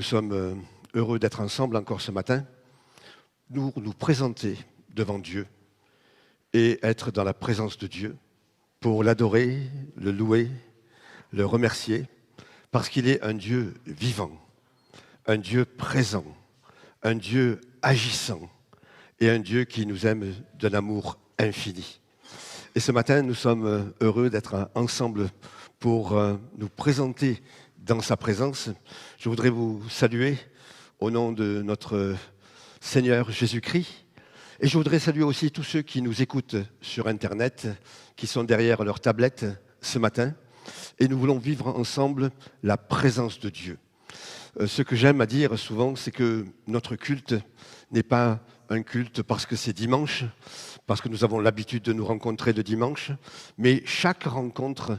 sommes heureux d'être ensemble encore ce matin, nous présenter devant Dieu et être dans la présence de Dieu pour l'adorer, le louer, le remercier, parce qu'il est un Dieu vivant, un Dieu présent, un Dieu agissant et un Dieu qui nous aime d'un amour infini. Et ce matin, nous sommes heureux d'être ensemble pour nous présenter dans sa présence. Je voudrais vous saluer au nom de notre Seigneur Jésus-Christ. Et je voudrais saluer aussi tous ceux qui nous écoutent sur Internet, qui sont derrière leur tablette ce matin. Et nous voulons vivre ensemble la présence de Dieu. Ce que j'aime à dire souvent, c'est que notre culte n'est pas un culte parce que c'est dimanche, parce que nous avons l'habitude de nous rencontrer le dimanche, mais chaque rencontre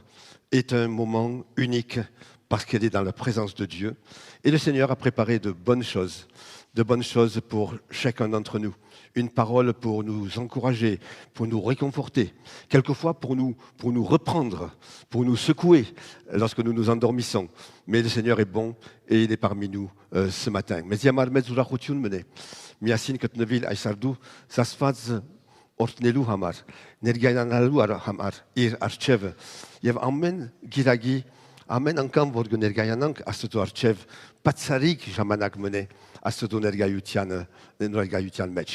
est un moment unique parce qu'elle est dans la présence de Dieu. Et le Seigneur a préparé de bonnes choses pour chacun d'entre nous. Une parole pour nous encourager, pour nous réconforter, quelquefois pour nous reprendre, pour nous secouer lorsque nous nous endormissons. Mais le Seigneur est bon et il est parmi nous ce matin. Mais Yamar Medzura Khotioun Mene, Miasin Ketnevil Aïsardou, Sasfaz Ortnelu Hamar, Nergayanalalu Hamar, Ir Archev, Yev Amen Giragi, Amen Ankam Vorg Nergayanank, Astoto Archev, Patsarik Jamanak Mene.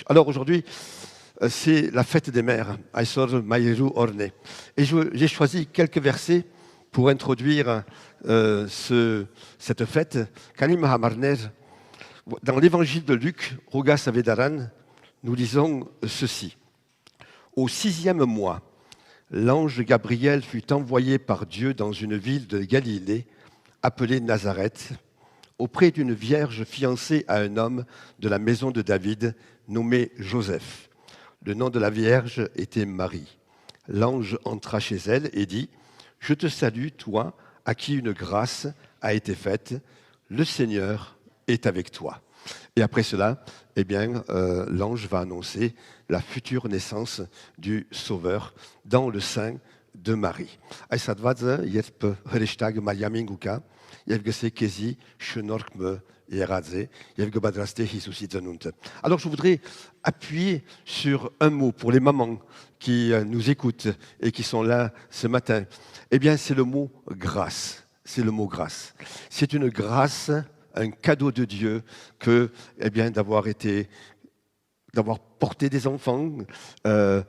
Alors aujourd'hui, c'est la fête des mères, Aïsor Maïrou Orne. Et j'ai choisi quelques versets pour introduire cette fête. Kalim Hamarner, dans l'évangile de Luc, Roga Savedaran, nous lisons ceci. Au 6e mois, l'ange Gabriel fut envoyé par Dieu dans une ville de Galilée, appelée Nazareth, auprès d'une vierge fiancée à un homme de la maison de David, nommé Joseph. Le nom de la vierge était Marie. L'ange entra chez elle et dit « Je te salue, toi, à qui une grâce a été faite. Le Seigneur est avec toi. » Et après cela, l'ange va annoncer la future naissance du Sauveur dans le sein de Marie. Alors je voudrais appuyer sur un mot pour les mamans qui nous écoutent et qui sont là ce matin. Eh bien, c'est le mot grâce. C'est le mot grâce. C'est une grâce, un cadeau de Dieu que, d'avoir porté des enfants. Le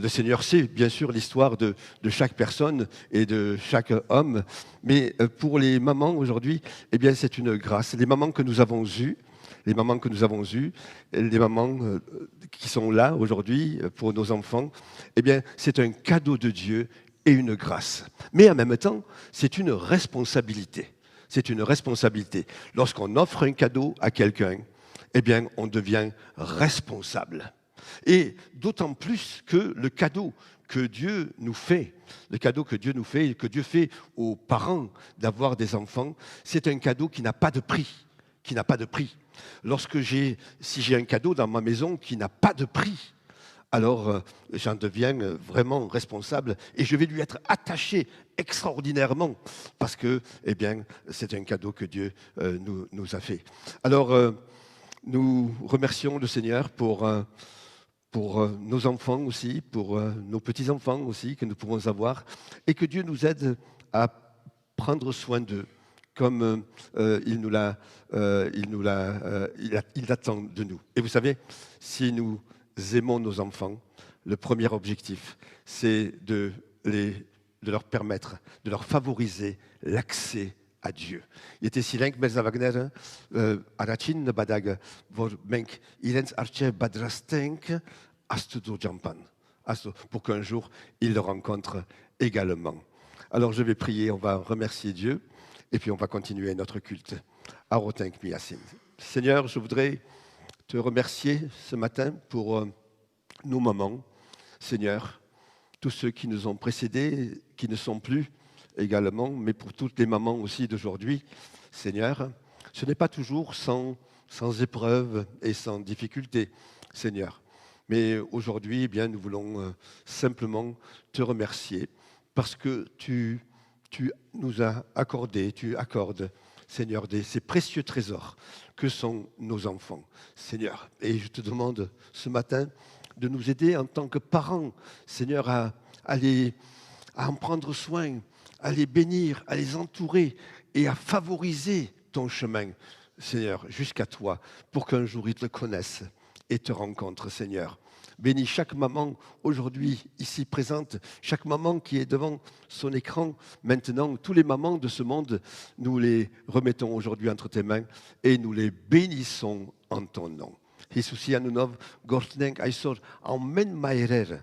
Seigneur sait bien sûr l'histoire de chaque personne et de chaque homme, mais pour les mamans aujourd'hui, eh bien c'est une grâce. Les mamans que nous avons eues, les mamans qui sont là aujourd'hui pour nos enfants, eh bien c'est un cadeau de Dieu et une grâce. Mais en même temps, c'est une responsabilité. C'est une responsabilité. Lorsqu'on offre un cadeau à quelqu'un, eh bien, on devient responsable. Et d'autant plus que le cadeau que Dieu nous fait, et que Dieu fait aux parents d'avoir des enfants, c'est un cadeau qui n'a pas de prix. Si j'ai un cadeau dans ma maison qui n'a pas de prix, alors j'en deviens vraiment responsable et je vais lui être attaché extraordinairement parce que, c'est un cadeau que Dieu nous a fait. Alors, nous remercions le Seigneur pour nos enfants aussi, pour nos petits-enfants aussi que nous pouvons avoir, et que Dieu nous aide à prendre soin d'eux, comme il attend de nous. Et vous savez, si nous aimons nos enfants, le premier objectif, c'est de leur permettre, de leur favoriser l'accès à Dieu. Il était si lenk Melza Wagner, Arachin Badag, vor Menk, Irens Arche Badrastenk, Astudo Jampan, pour qu'un jour il le rencontre également. Alors je vais prier, on va remercier Dieu, et puis on va continuer notre culte. Arotenk Miasin. Seigneur, je voudrais te remercier ce matin pour nos mamans, Seigneur, tous ceux qui nous ont précédés, qui ne sont plus également, mais pour toutes les mamans aussi d'aujourd'hui, Seigneur, ce n'est pas toujours sans épreuve et sans difficulté, Seigneur. Mais aujourd'hui, eh bien, nous voulons simplement te remercier parce que tu nous as accordé, tu accordes Seigneur, de ces précieux trésors que sont nos enfants, Seigneur. Et je te demande ce matin de nous aider en tant que parents, Seigneur, à en prendre soin, à les bénir, à les entourer et à favoriser ton chemin, Seigneur, jusqu'à toi, pour qu'un jour ils te connaissent et te rencontrent, Seigneur. Bénis chaque maman aujourd'hui ici présente, chaque maman qui est devant son écran maintenant. Tous les mamans de ce monde, nous les remettons aujourd'hui entre tes mains et nous les bénissons en ton nom. Jésus, Anunov, Gortneng, Aïsor, Amen Maïrer,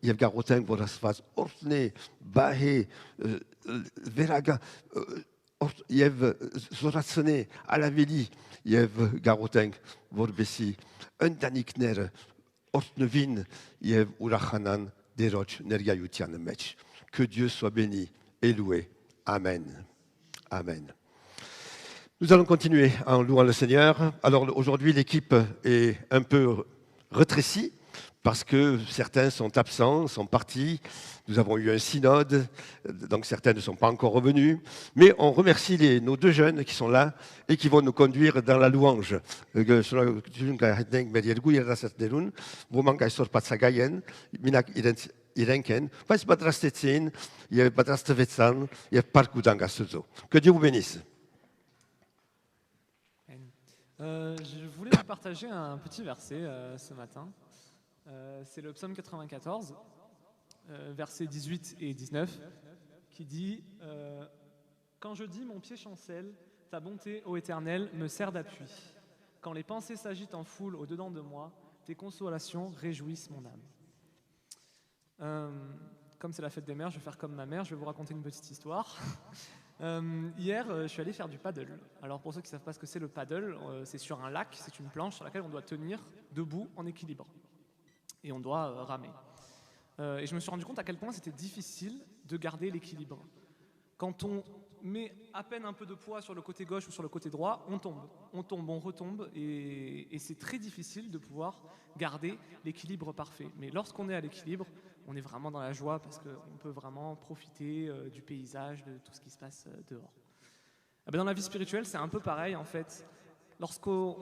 il y a garotin pour la phase Ortne, Bahé, Veraga, il y a Zoratsone, Alaveli, il y a garotin, Vorbessi, un danikner, Ortnevin, il y a Urachanan, Deroch, Nergayutian Mech. Que Dieu soit béni et loué. Amen. Amen. Nous allons continuer en louant le Seigneur. Alors aujourd'hui, l'équipe est un peu rétrécie parce que certains sont absents, sont partis. Nous avons eu un synode, donc certains ne sont pas encore revenus. Mais on remercie nos deux jeunes qui sont là et qui vont nous conduire dans la louange. Que Dieu vous bénisse. Je voulais vous partager un petit verset ce matin. C'est le psaume 94, versets 18 et 19, qui dit « Quand je dis mon pied chancelle, ta bonté, ô Éternel, me sert d'appui. Quand les pensées s'agitent en foule au-dedans de moi, tes consolations réjouissent mon âme. » Comme c'est la fête des mères, je vais faire comme ma mère, je vais vous raconter une petite histoire. Hier, je suis allé faire du paddle. Alors pour ceux qui ne savent pas ce que c'est le paddle, c'est sur un lac, c'est une planche sur laquelle on doit tenir debout en équilibre. Et on doit ramer. Et je me suis rendu compte à quel point c'était difficile de garder l'équilibre. Quand on met à peine un peu de poids sur le côté gauche ou sur le côté droit, on tombe, on retombe, et c'est très difficile de pouvoir garder l'équilibre parfait. Mais lorsqu'on est à l'équilibre, on est vraiment dans la joie parce qu'on peut vraiment profiter du paysage, de tout ce qui se passe dehors. Et bien dans la vie spirituelle, c'est un peu pareil en fait. Lorsqu'on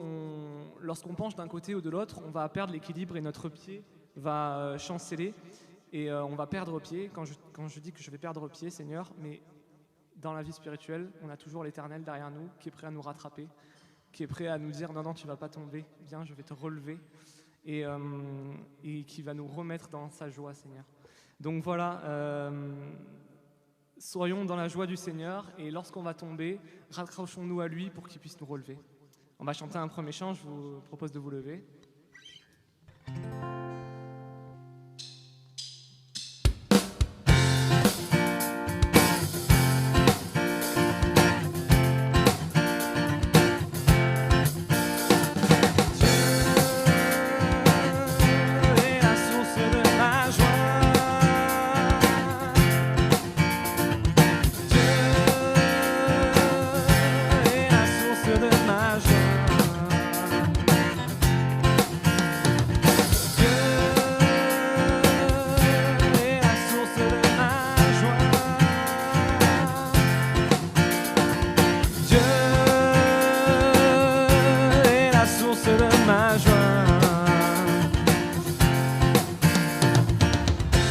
penche d'un côté ou de l'autre, on va perdre l'équilibre et notre pied va chanceler et on va perdre pied. Quand je dis que je vais perdre pied, Seigneur, mais dans la vie spirituelle, on a toujours l'Éternel derrière nous qui est prêt à nous rattraper, qui est prêt à nous dire « Non, non, tu ne vas pas tomber, viens, je vais te relever » et qui va nous remettre dans sa joie, Seigneur. Donc voilà, soyons dans la joie du Seigneur et lorsqu'on va tomber, raccrochons-nous à lui pour qu'il puisse nous relever. On va chanter un premier chant, je vous propose de vous lever.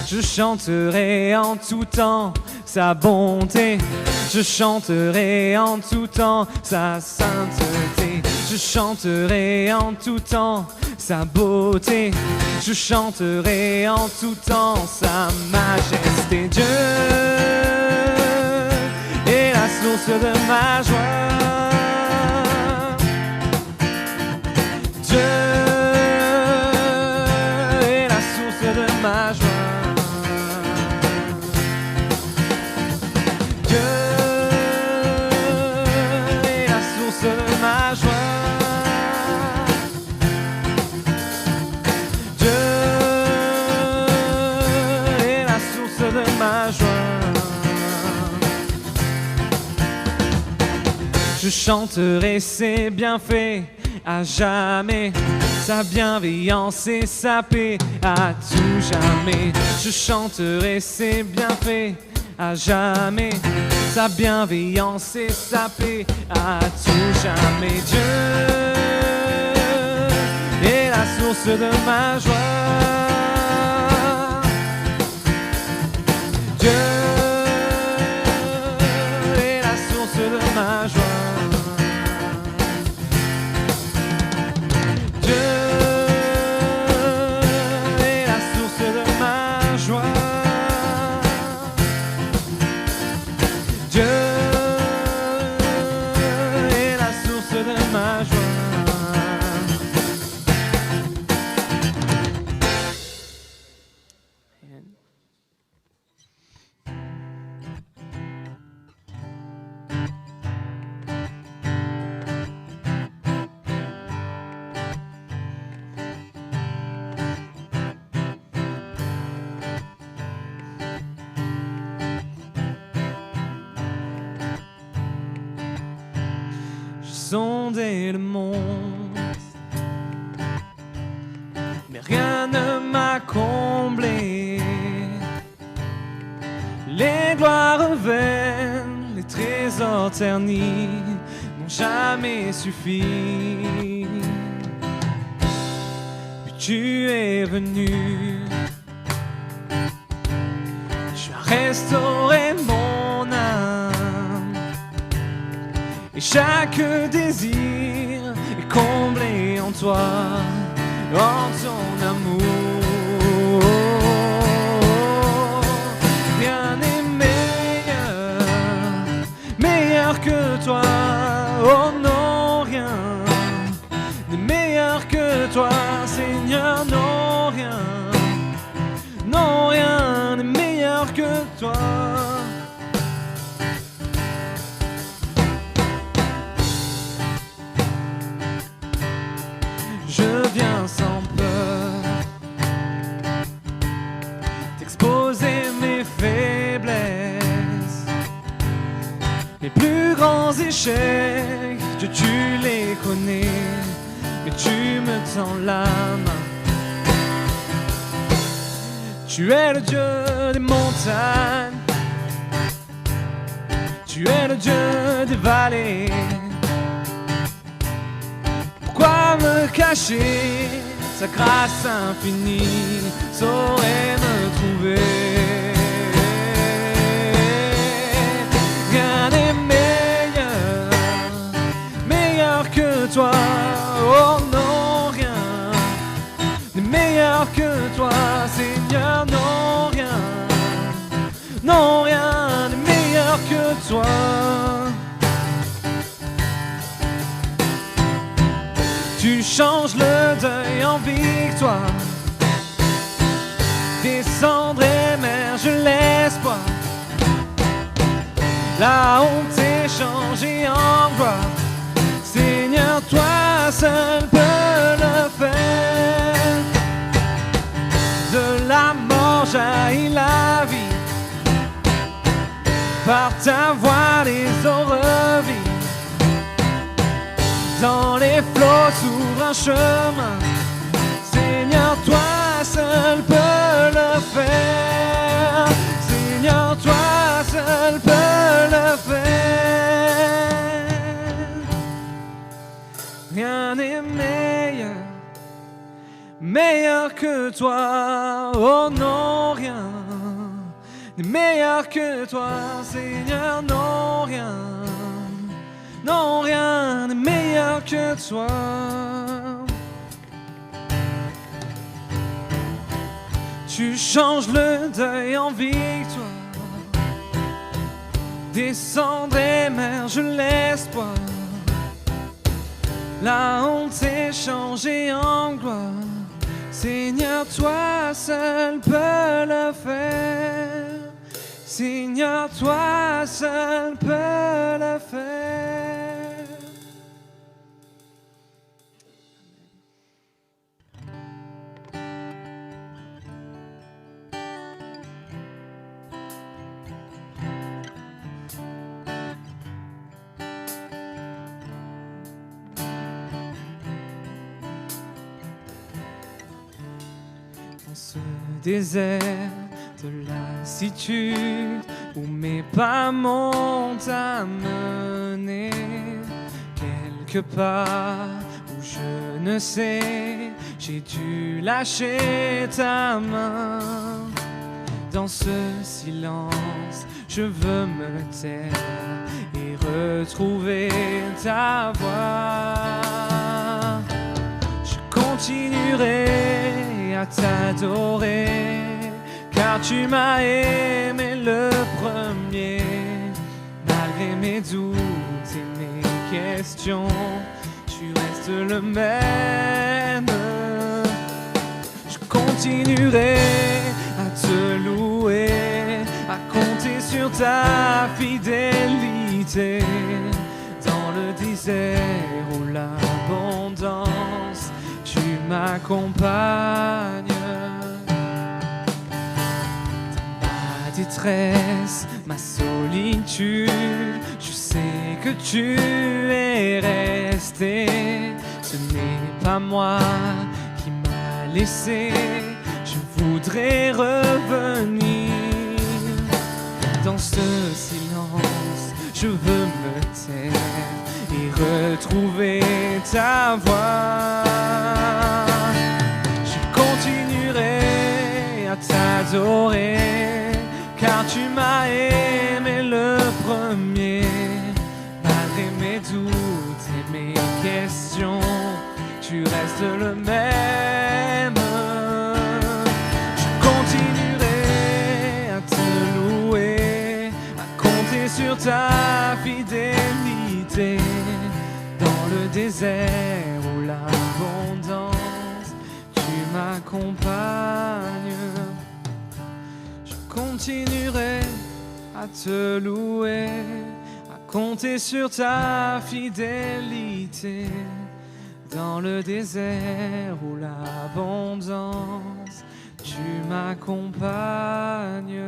Je chanterai en tout temps sa bonté, je chanterai en tout temps sa sainteté, je chanterai en tout temps sa beauté, je chanterai en tout temps sa majesté. Dieu est la source de ma joie. Dieu est la source de ma joie. Je chanterai ses bienfaits à jamais, sa bienveillance et sa paix à tout jamais. Je chanterai ses bienfaits à jamais. Sa bienveillance et sa paix à tout jamais. Dieu est la source de ma joie. Dieu est la source de ma joie. Sonder le monde, mais rien ne m'a comblé. Les gloires vaines, les trésors ternis n'ont jamais suffi. Puis tu es venu, tu as restauré mon âme. Et chaque désir est comblé en toi, en ton amour. Rien n'est meilleur que toi. Oh non, rien n'est meilleur que toi, Seigneur. Non, rien n'est meilleur que toi. Je viens sans peur t'exposer mes faiblesses, mes plus grands échecs. Dieu, tu les connais, mais tu me tends la main. Tu es le Dieu des montagnes, tu es le Dieu des vallées. Pourquoi me cacher? Sa grâce infinie saurait me trouver. Rien n'est meilleur que toi. Oh non, rien n'est meilleur que toi, Seigneur. Non, rien n'est meilleur que toi. Tu changes le deuil en victoire, des cendres émerge l'espoir. La honte est changée en gloire. Seigneur, toi seul peux le faire. De la mort jaillit la vie, par ta voix les eaux revivent. Dans les flots s'ouvre un chemin. Seigneur, toi seul peux le faire. Seigneur, toi seul peux le faire. Rien n'est meilleur que toi. Oh non, rien n'est meilleur que toi, Seigneur. Non, rien n'est meilleur que toi. Tu changes le deuil en victoire, des cendres émerge l'espoir. La honte est changée en gloire. Seigneur, toi seul peux le faire. Seigneur, toi seul peux le faire. Dans ce désert de la lassitude où mes pas m'ont amené quelque part où je ne sais, j'ai dû lâcher ta main. Dans ce silence, je veux me taire et retrouver ta voix. Je continuerai à t'adorer, car tu m'as aimé le premier. Malgré mes doutes et mes questions, tu restes le même. Je continuerai à te louer, à compter sur ta fidélité. Dans le désert ou l'abondance, tu m'accompagnes. Ma détresse, ma solitude, je sais que tu es resté. Ce n'est pas moi qui m'a laissé, je voudrais revenir. Dans ce silence, je veux me taire et retrouver ta voix. Je continuerai à t'adorer, car tu m'as aimé le premier. Malgré mes doutes et mes questions, tu restes le même. Je continuerai à te louer, à compter sur ta fidélité. Dans le désert ou l'abondance, tu m'accompagnes. Je continuerai à te louer, à compter sur ta fidélité. Dans le désert ou l'abondance, tu m'accompagnes.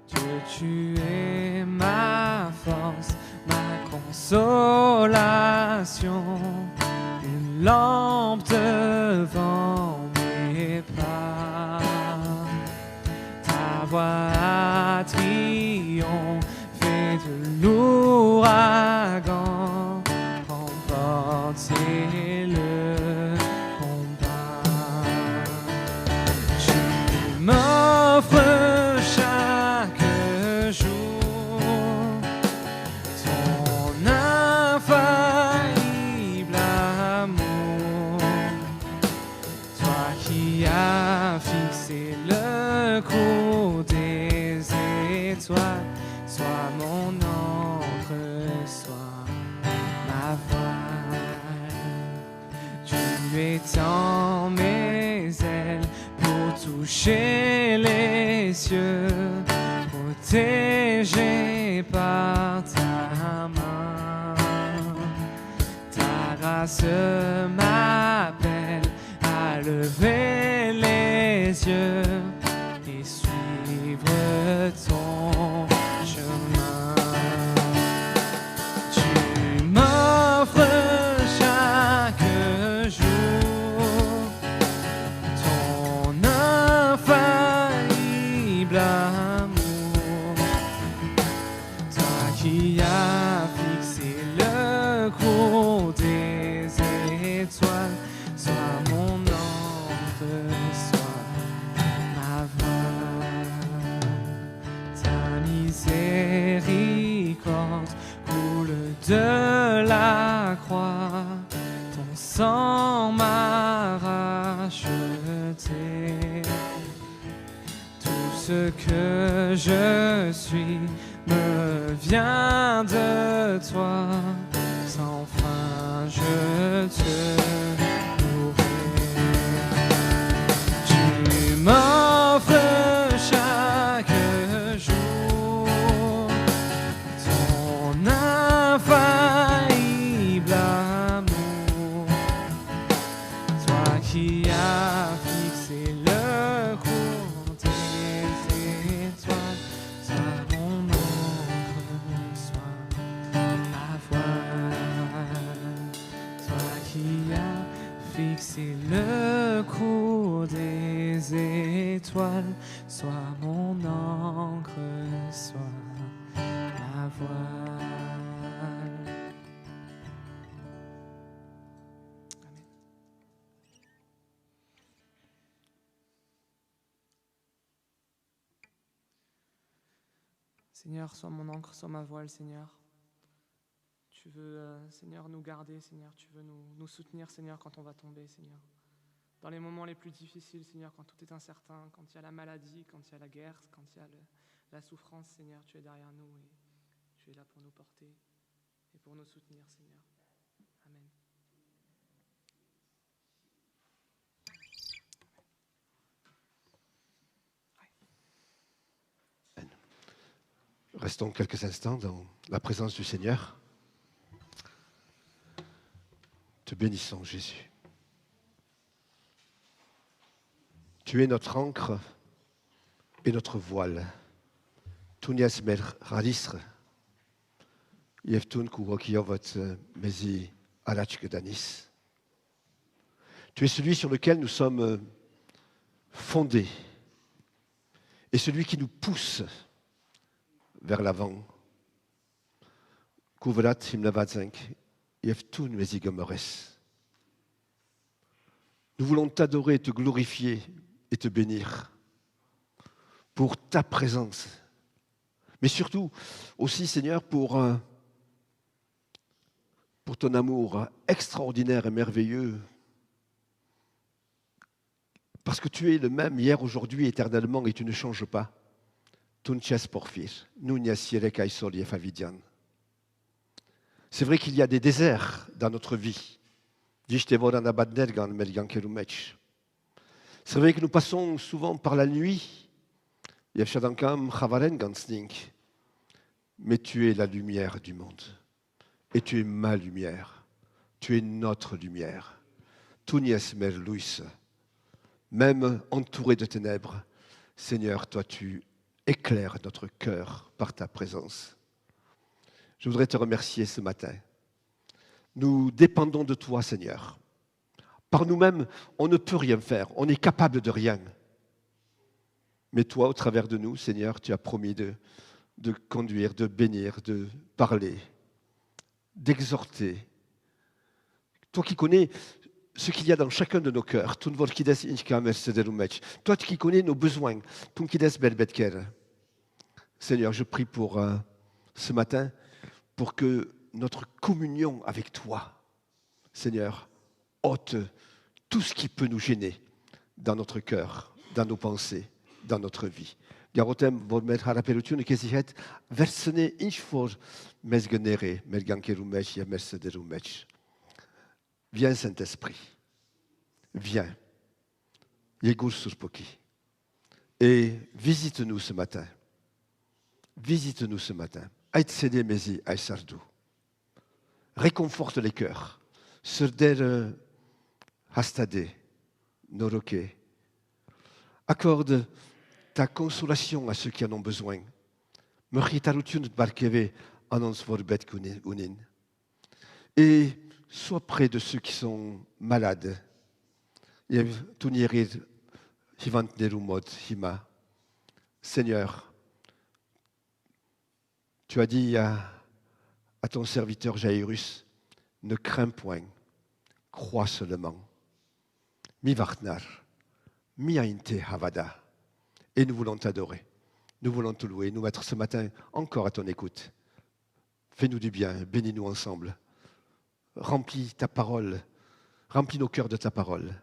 Dieu, tu es ma force, ma consolation, une lampe devant mes pas. Ta voix a triomphé de l'ouragan, remporté le combat. Tu m'offres chaque jour ton infaillible amour, toi qui as fixé le cours des étoiles. Sois mon encre, sois ma voile. Tu étends mes ailes pour toucher les cieux, protégé par ta main. Ta grâce m'appelle à lever les yeux et suivre ton chemin. Tu m'offres chaque jour ton infaillible amour, toi qui as fixé le cours des étoiles. Sois mon ombre, sois ma voile. Ta miséricorde coule de la croix, ton sang m'a racheté. Tout ce que je suis me vient de toi, sans fin je te louerai. Tu m'offres chaque jour ton infaillible amour, toi qui as fixé le cours des sois mon encre, sois ma voile. Amen. Seigneur, sois mon encre, sois ma voile, Seigneur. Tu veux, Seigneur, nous garder, Seigneur. Tu veux nous soutenir, Seigneur, quand on va tomber, Seigneur. Dans les moments les plus difficiles, Seigneur, quand tout est incertain, quand il y a la maladie, quand il y a la guerre, quand il y a la souffrance, Seigneur, tu es derrière nous et tu es là pour nous porter et pour nous soutenir, Seigneur. Amen. Restons quelques instants dans la présence du Seigneur. Te bénissons, Jésus. Tu es notre ancre et notre voile. Tunias mer radistre. Yeftun kurokiovat mezi alachkedanis. Tu es celui sur lequel nous sommes fondés et celui qui nous pousse vers l'avant. Kuvrat himlavadzenk. Yeftun mezi gomores. Nous voulons t'adorer, te glorifier et te bénir pour ta présence. Mais surtout aussi, Seigneur, pour ton amour extraordinaire et merveilleux. Parce que tu es le même hier, aujourd'hui, éternellement, et tu ne changes pas. C'est vrai qu'il y a des déserts dans notre vie. C'est vrai que nous passons souvent par la nuit. Mais tu es la lumière du monde. Et tu es ma lumière. Tu es notre lumière. Même entouré de ténèbres, Seigneur, toi tu éclaires notre cœur par ta présence. Je voudrais te remercier ce matin. Nous dépendons de toi, Seigneur. Par nous-mêmes, on ne peut rien faire. On est capable de rien. Mais toi, au travers de nous, Seigneur, tu as promis de conduire, de bénir, de parler, d'exhorter. Toi qui connais ce qu'il y a dans chacun de nos cœurs. Toi qui connais nos besoins. Seigneur, je prie pour ce matin, pour que notre communion avec toi, Seigneur, ôte tout ce qui peut nous gêner dans notre cœur, dans nos pensées, dans notre vie. Garotem vormet harapelutun kesihet versene inchfor mesgenere melgankerumech ya mercederumech. Viens Saint-Esprit, viens. Yegur surpoki. Et visite-nous ce matin. Visite-nous ce matin. Aïtsede mezi aïsardou. Réconforte les cœurs. Surder hastade, noroke. Accorde ta consolation à ceux qui en ont besoin. Et sois près de ceux qui sont malades. Seigneur, tu as dit à ton serviteur Jairus, ne crains point, crois seulement. Mi vartnar, mi ainte havada. Et nous voulons t'adorer, nous voulons te louer, nous mettre ce matin encore à ton écoute. Fais-nous du bien, bénis-nous ensemble. Remplis ta parole, remplis nos cœurs de ta parole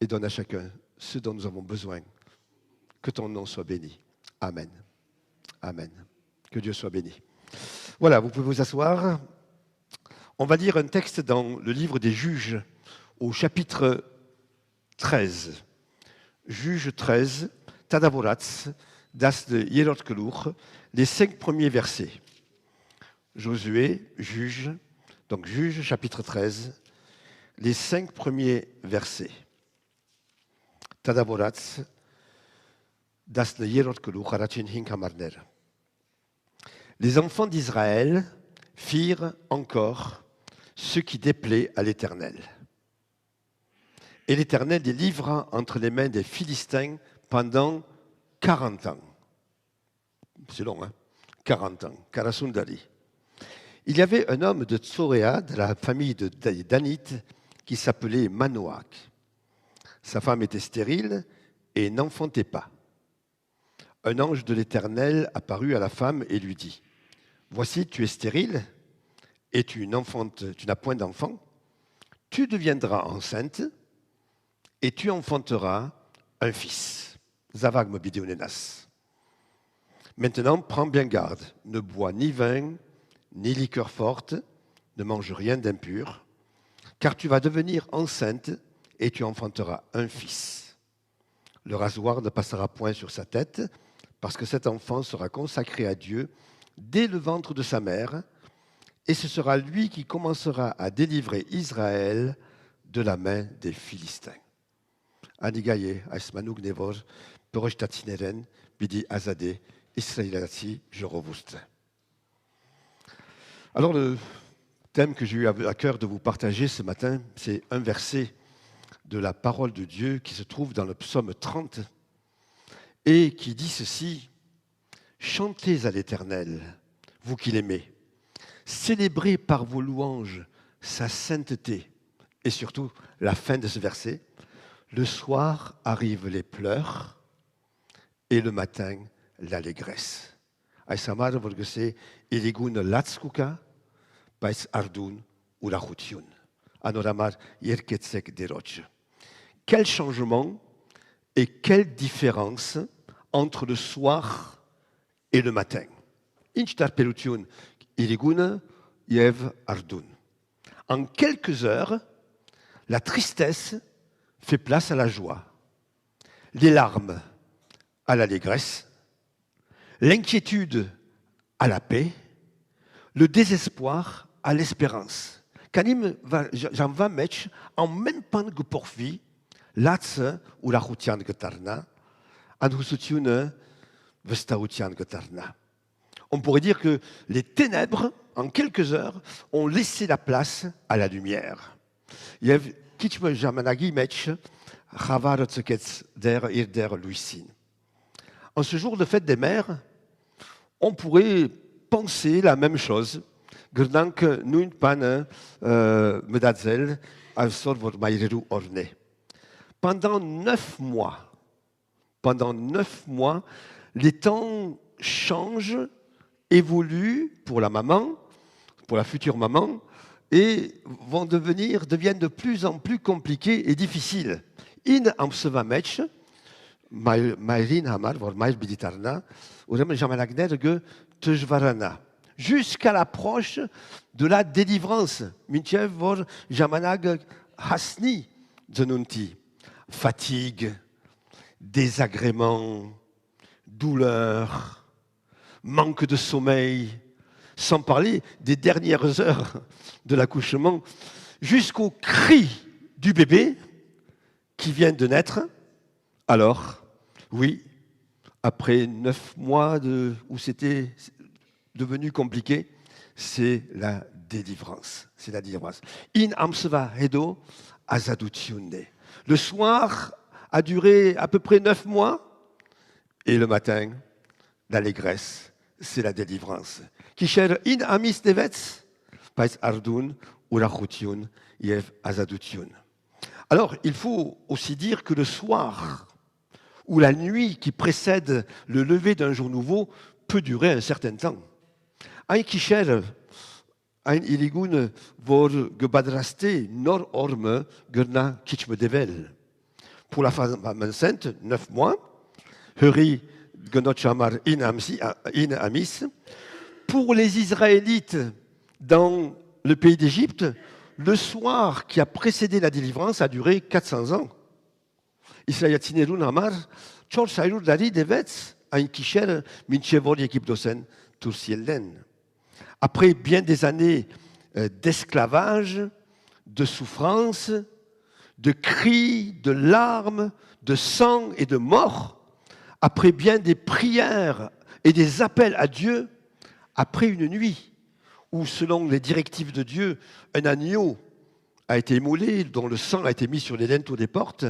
et donne à chacun ce dont nous avons besoin. Que ton nom soit béni. Amen. Amen. Que Dieu soit béni. Voilà, vous pouvez vous asseoir. On va lire un texte dans le livre des Juges, au chapitre 13. Juges 13, Tadavorats, das de Yerotkeluch, les 5 premiers versets. Josué, Juges, donc Juges, chapitre 13, les 5 premiers versets. Tadavorats, das de Yerotkeluch, Arachin Hinkamarner. Les enfants d'Israël firent encore ce qui déplaît à l'Éternel. Et l'Éternel les livra entre les mains des Philistins pendant 40 ans. C'est long, hein? 40 ans. Karasundari. Il y avait un homme de Tsoréa, de la famille de Danite, qui s'appelait Manoach. Sa femme était stérile et n'enfantait pas. Un ange de l'Éternel apparut à la femme et lui dit, « Voici, tu es stérile et tu n'as point d'enfant. Tu deviendras enceinte et tu enfanteras un fils. » Zavag me bidéonénas. Maintenant, prends bien garde, ne bois ni vin, ni liqueur forte, ne mange rien d'impur, car tu vas devenir enceinte et tu enfanteras un fils. Le rasoir ne passera point sur sa tête, parce que cet enfant sera consacré à Dieu dès le ventre de sa mère, et ce sera lui qui commencera à délivrer Israël de la main des Philistins. Anigaye, Aismanug Nevor, Perojtatineren, Bidi Azadeh, Israélati, Jerovoust. Alors, le thème que j'ai eu à cœur de vous partager ce matin, c'est un verset de la parole de Dieu qui se trouve dans le psaume 30 et qui dit ceci, « Chantez à l'Éternel, vous qui l'aimez, célébrez par vos louanges sa sainteté. » Et surtout, la fin de ce verset, « Le soir arrivent les pleurs et le matin l'allégresse. » Aisamar vorgese iligun latskuka pais ardun ulachutiun. Anoramar yerketsek deroch. Quel changement et quelle différence entre le soir et le matin. Inchtar perutiun iligun yev ardun. En quelques heures, la tristesse fait place à la joie, les larmes à l'allégresse, l'inquiétude à la paix, le désespoir à l'espérance. Kanim j'en va mettre en même temps que porfi, l'atse ou la routian getarna, an husutiune vestaoutian getarna. On pourrait dire que les ténèbres, en quelques heures, ont laissé la place à la lumière. Yev kitchme jamanagi metch, chavar tsekets der irder luisin. En ce jour de fête des mères, on pourrait penser la même chose. Pendant 9 mois, les temps changent, évoluent pour la maman, pour la future maman, et deviennent de plus en plus compliqués et difficiles. In amsevamech, Mairin Hamar, vor Maïr Biditarna, Urem Jamanagner ge Tejvarana. Jusqu'à l'approche de la délivrance. Minchev vor Jamanag Hasni Zenunti. Fatigue, désagrément, douleur, manque de sommeil, sans parler des dernières heures de l'accouchement, jusqu'au cri du bébé qui vient de naître. Alors, oui, après 9 mois où c'était devenu compliqué, c'est la délivrance. C'est la délivrance. In amsva hedo azadutiune. Le soir a duré à peu près 9 mois, et le matin, l'allégresse, c'est la délivrance. Kisher in amis devets, pais ardun urachutiun yev azadutiun. Alors, il faut aussi dire que le soir, ou la nuit qui précède le lever d'un jour nouveau, peut durer un certain temps. Ein kisher, ein iligun vor gebadraste nor orme gerna kitchme devel. Pour la femme enceinte, 9 mois, heri genotchamar in amis. Pour les Israélites dans le pays d'Égypte, le soir qui a précédé la délivrance a duré 400 ans. Israël Amar, Chor Saïrou Dari Devets, ein kisher minchevor yekip dosen tursiellen. Après bien des années d'esclavage, de souffrance, de cris, de larmes, de sang et de mort, après bien des prières et des appels à Dieu, après une nuit où, selon les directives de Dieu, un agneau a été immolé, dont le sang a été mis sur les linteaux des portes,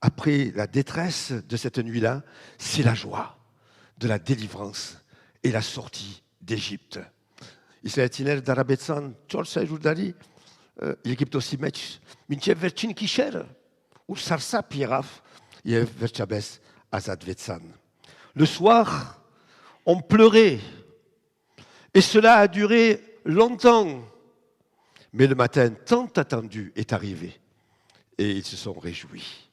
après la détresse de cette nuit-là, c'est la joie de la délivrance et la sortie d'Égypte. İsrail'ler darabetsan çorsa judari Égypte aussi match. Minche verchin kisher ou sarsa piraf yev verchabes azadvetsan. Le soir, on pleurait et cela a duré longtemps. Mais le matin tant attendu est arrivé et ils se sont réjouis.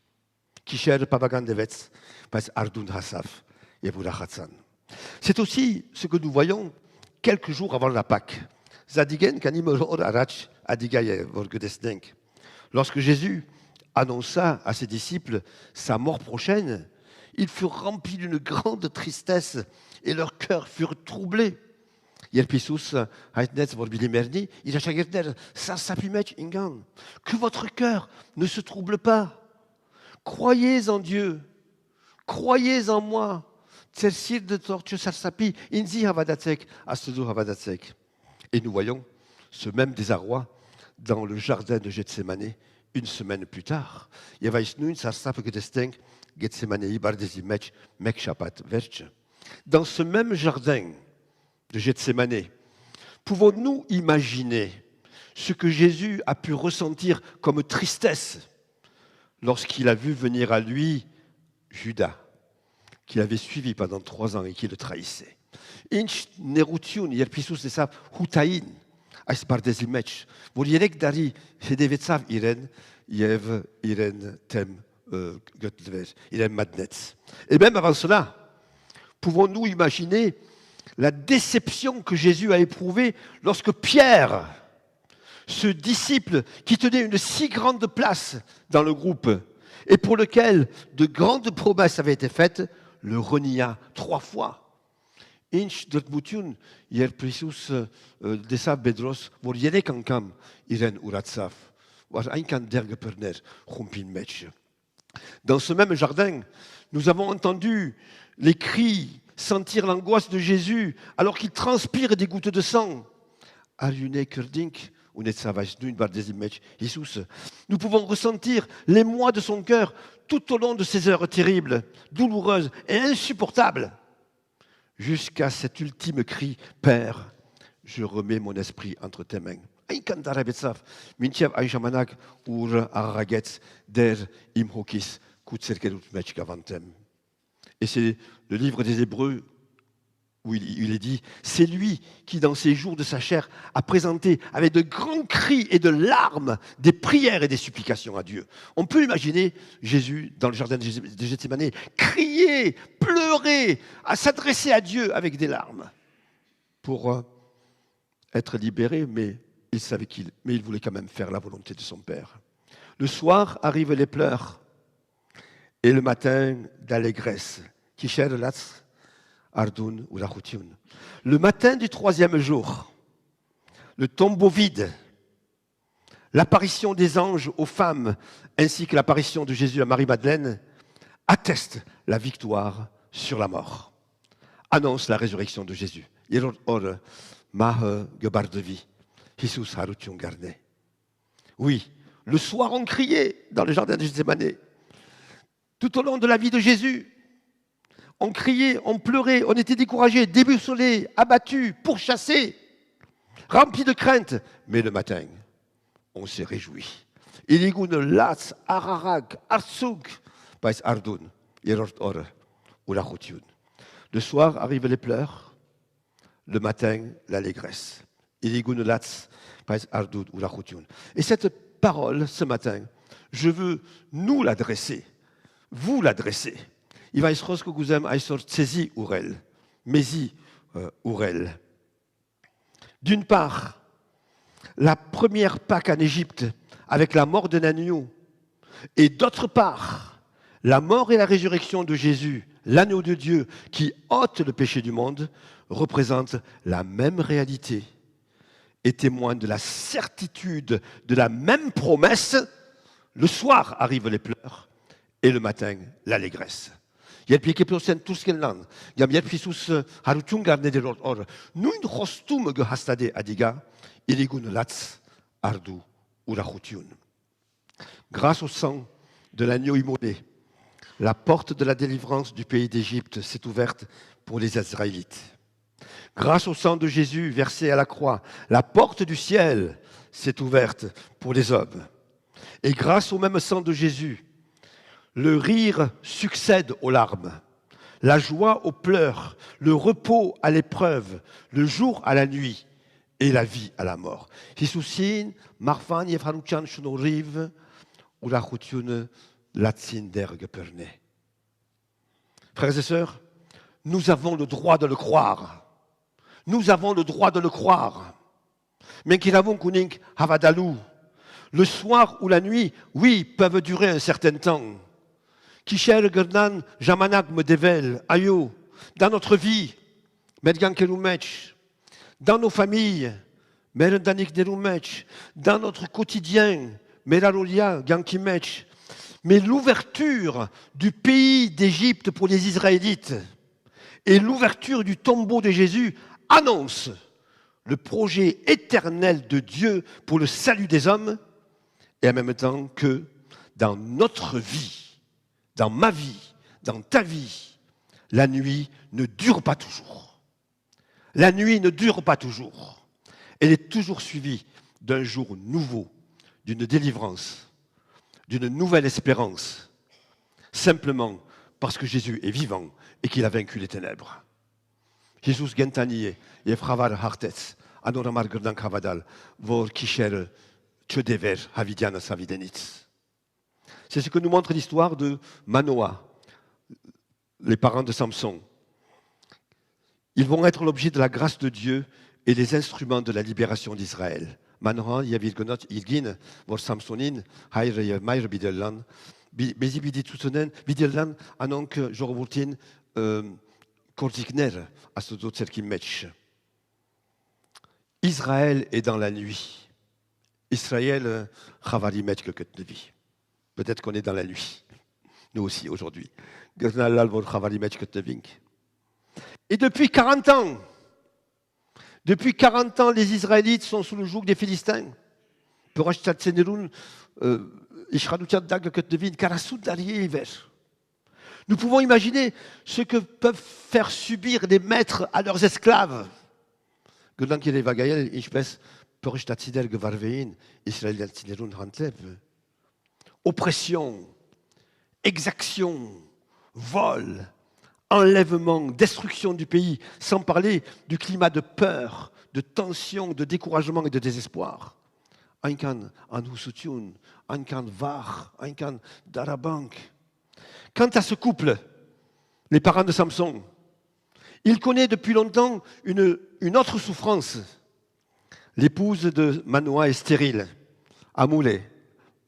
Kisher pavagandevets pas ardun hasaf yevurachatsan. C'est aussi ce que nous voyons quelques jours avant la Pâque. Zadigen kanimoror arach adigaye vorgedesdenk. Lorsque Jésus annonça à ses disciples sa mort prochaine, ils furent remplis d'une grande tristesse et leurs cœurs furent troublés. Que votre cœur ne se trouble pas. Croyez en Dieu. Croyez en moi. Et nous voyons ce même désarroi dans le jardin de Gethsémané une semaine plus tard. Dans ce même jardin de Gethsémané, pouvons-nous imaginer ce que Jésus a pu ressentir comme tristesse lorsqu'il a vu venir à lui Judas, qu'il avait suivi pendant 3 ans et qui le trahissait. Inch nerutiun yerpisus desab hutaïn as par des images. Vous direz que dari hedevetsav iren yev iren tem götlever iren madnetz. Et même avant cela, pouvons-nous imaginer la déception que Jésus a éprouvée lorsque Pierre, ce disciple qui tenait une si grande place dans le groupe et pour lequel de grandes promesses avaient été faites, le renia 3 fois. Inch dotmutiun yerprisus desav bedros vor yerekankam iren uratsav war einkan dergeperner chumpin match. Dans ce même jardin, nous avons entendu les cris, sentir l'angoisse de Jésus alors qu'il transpire des gouttes de sang. Nous pouvons ressentir l'émoi de son cœur tout au long de ces heures terribles, douloureuses et insupportables, jusqu'à cet ultime cri, Père, je remets mon esprit entre tes mains. Et c'est le livre des Hébreux où il est dit, c'est lui qui, dans ces jours de sa chair, a présenté avec de grands cris et de larmes des prières et des supplications à Dieu. On peut imaginer Jésus dans le jardin de Gethsémané crier, pleurer, à s'adresser à Dieu avec des larmes pour être libéré, mais il savait mais il voulait quand même faire la volonté de son Père. Le soir arrivent les pleurs et le matin d'allégresse. Kisher latz Ardoun ou la Routioun. Le matin du 3e jour, le tombeau vide, l'apparition des anges aux femmes ainsi que l'apparition de Jésus à Marie-Madeleine attestent la victoire sur la mort, annonce la résurrection de Jésus. Oui, le soir on criait dans le jardin de Gethsémané. Tout au long de la vie de Jésus, on criait, on pleurait, on était découragés, déboussolés, abattus, pourchassés, remplis de crainte. Mais le matin, on s'est réjoui. Iligun latz, ararag, arsug, pais ardun, yerort or, ulachotiun. Le soir arrivent les pleurs, le matin, l'allégresse. Iligun latz, pais ardun, ulachotiun. Et cette parole, ce matin, je veux nous l'adresser, vous l'adresser. Il va se que vous aimez saisi Ourel, Mézi Ourel. D'une part, la première Pâque en Égypte avec la mort d'un agneau, et d'autre part, la mort et la résurrection de Jésus, l'agneau de Dieu qui ôte le péché du monde, représentent la même réalité et témoignent de la certitude de la même promesse. Le soir arrivent les pleurs et le matin l'allégresse. Grâce au sang de l'agneau immolé, La porte de la délivrance du pays d'Égypte s'est ouverte pour les Israélites. Grâce au sang de Jésus versé à la croix, la porte du ciel s'est ouverte pour les hommes. Et grâce au même sang de Jésus, le rire succède aux larmes, la joie aux pleurs, le repos à l'épreuve, le jour à la nuit et la vie à la mort. Hisusin, Marfan, Yefharuchan, Shunoriv, Urachutiun, Latzinder, Geperne. Frères et sœurs, nous avons le droit de le croire. Nous avons le droit de le croire. Mais kiravon kuning havadalu. Le soir ou la nuit, oui, peuvent durer un certain temps. Kisher gernan jamanak me devel, ayo. Dans notre vie, medgan kerumech. Dans nos familles, merendanik derumech. Dans notre quotidien, merarolia gankimech. Mais l'ouverture du pays d'Égypte pour les Israélites et l'ouverture du tombeau de Jésus annonce le projet éternel de Dieu pour le salut des hommes et en même temps que dans notre vie, dans ma vie, dans ta vie, la nuit ne dure pas toujours. La nuit ne dure pas toujours. Elle est toujours suivie d'un jour nouveau, d'une délivrance, d'une nouvelle espérance, simplement parce que Jésus est vivant et qu'il a vaincu les ténèbres. Jésus gentanie et fravar hartets, anoramar gerdan kavadal, vor kisher tchedever havidiana savidenitz. C'est ce que nous montre l'histoire de Manoah, les parents de Samson. Ils vont être l'objet de la grâce de Dieu et les instruments de la libération d'Israël. Manoah, yavilgonot, ilgin, vor Samsonin, haire maire bidellan, bezibidi tutsonen, bidellan, anonk jorvultin, korzikner, asodot serkimech. Israël est dans la nuit. Israël, chavarimet que ketnevi. Peut-être qu'on est dans la nuit, nous aussi aujourd'hui. Et depuis 40 ans, les Israélites sont sous le joug des Philistins. Nous pouvons imaginer ce que peuvent faire subir les maîtres à leurs esclaves. Oppression, exaction, vol, enlèvement, destruction du pays, sans parler du climat de peur, de tension, de découragement et de désespoir. Einkan Anhusutiun, Einkan Var, Einkan Darabank. Quant à ce couple, les parents de Samson, il connaît depuis longtemps une autre souffrance. L'épouse de Manoah est stérile, Amoulé,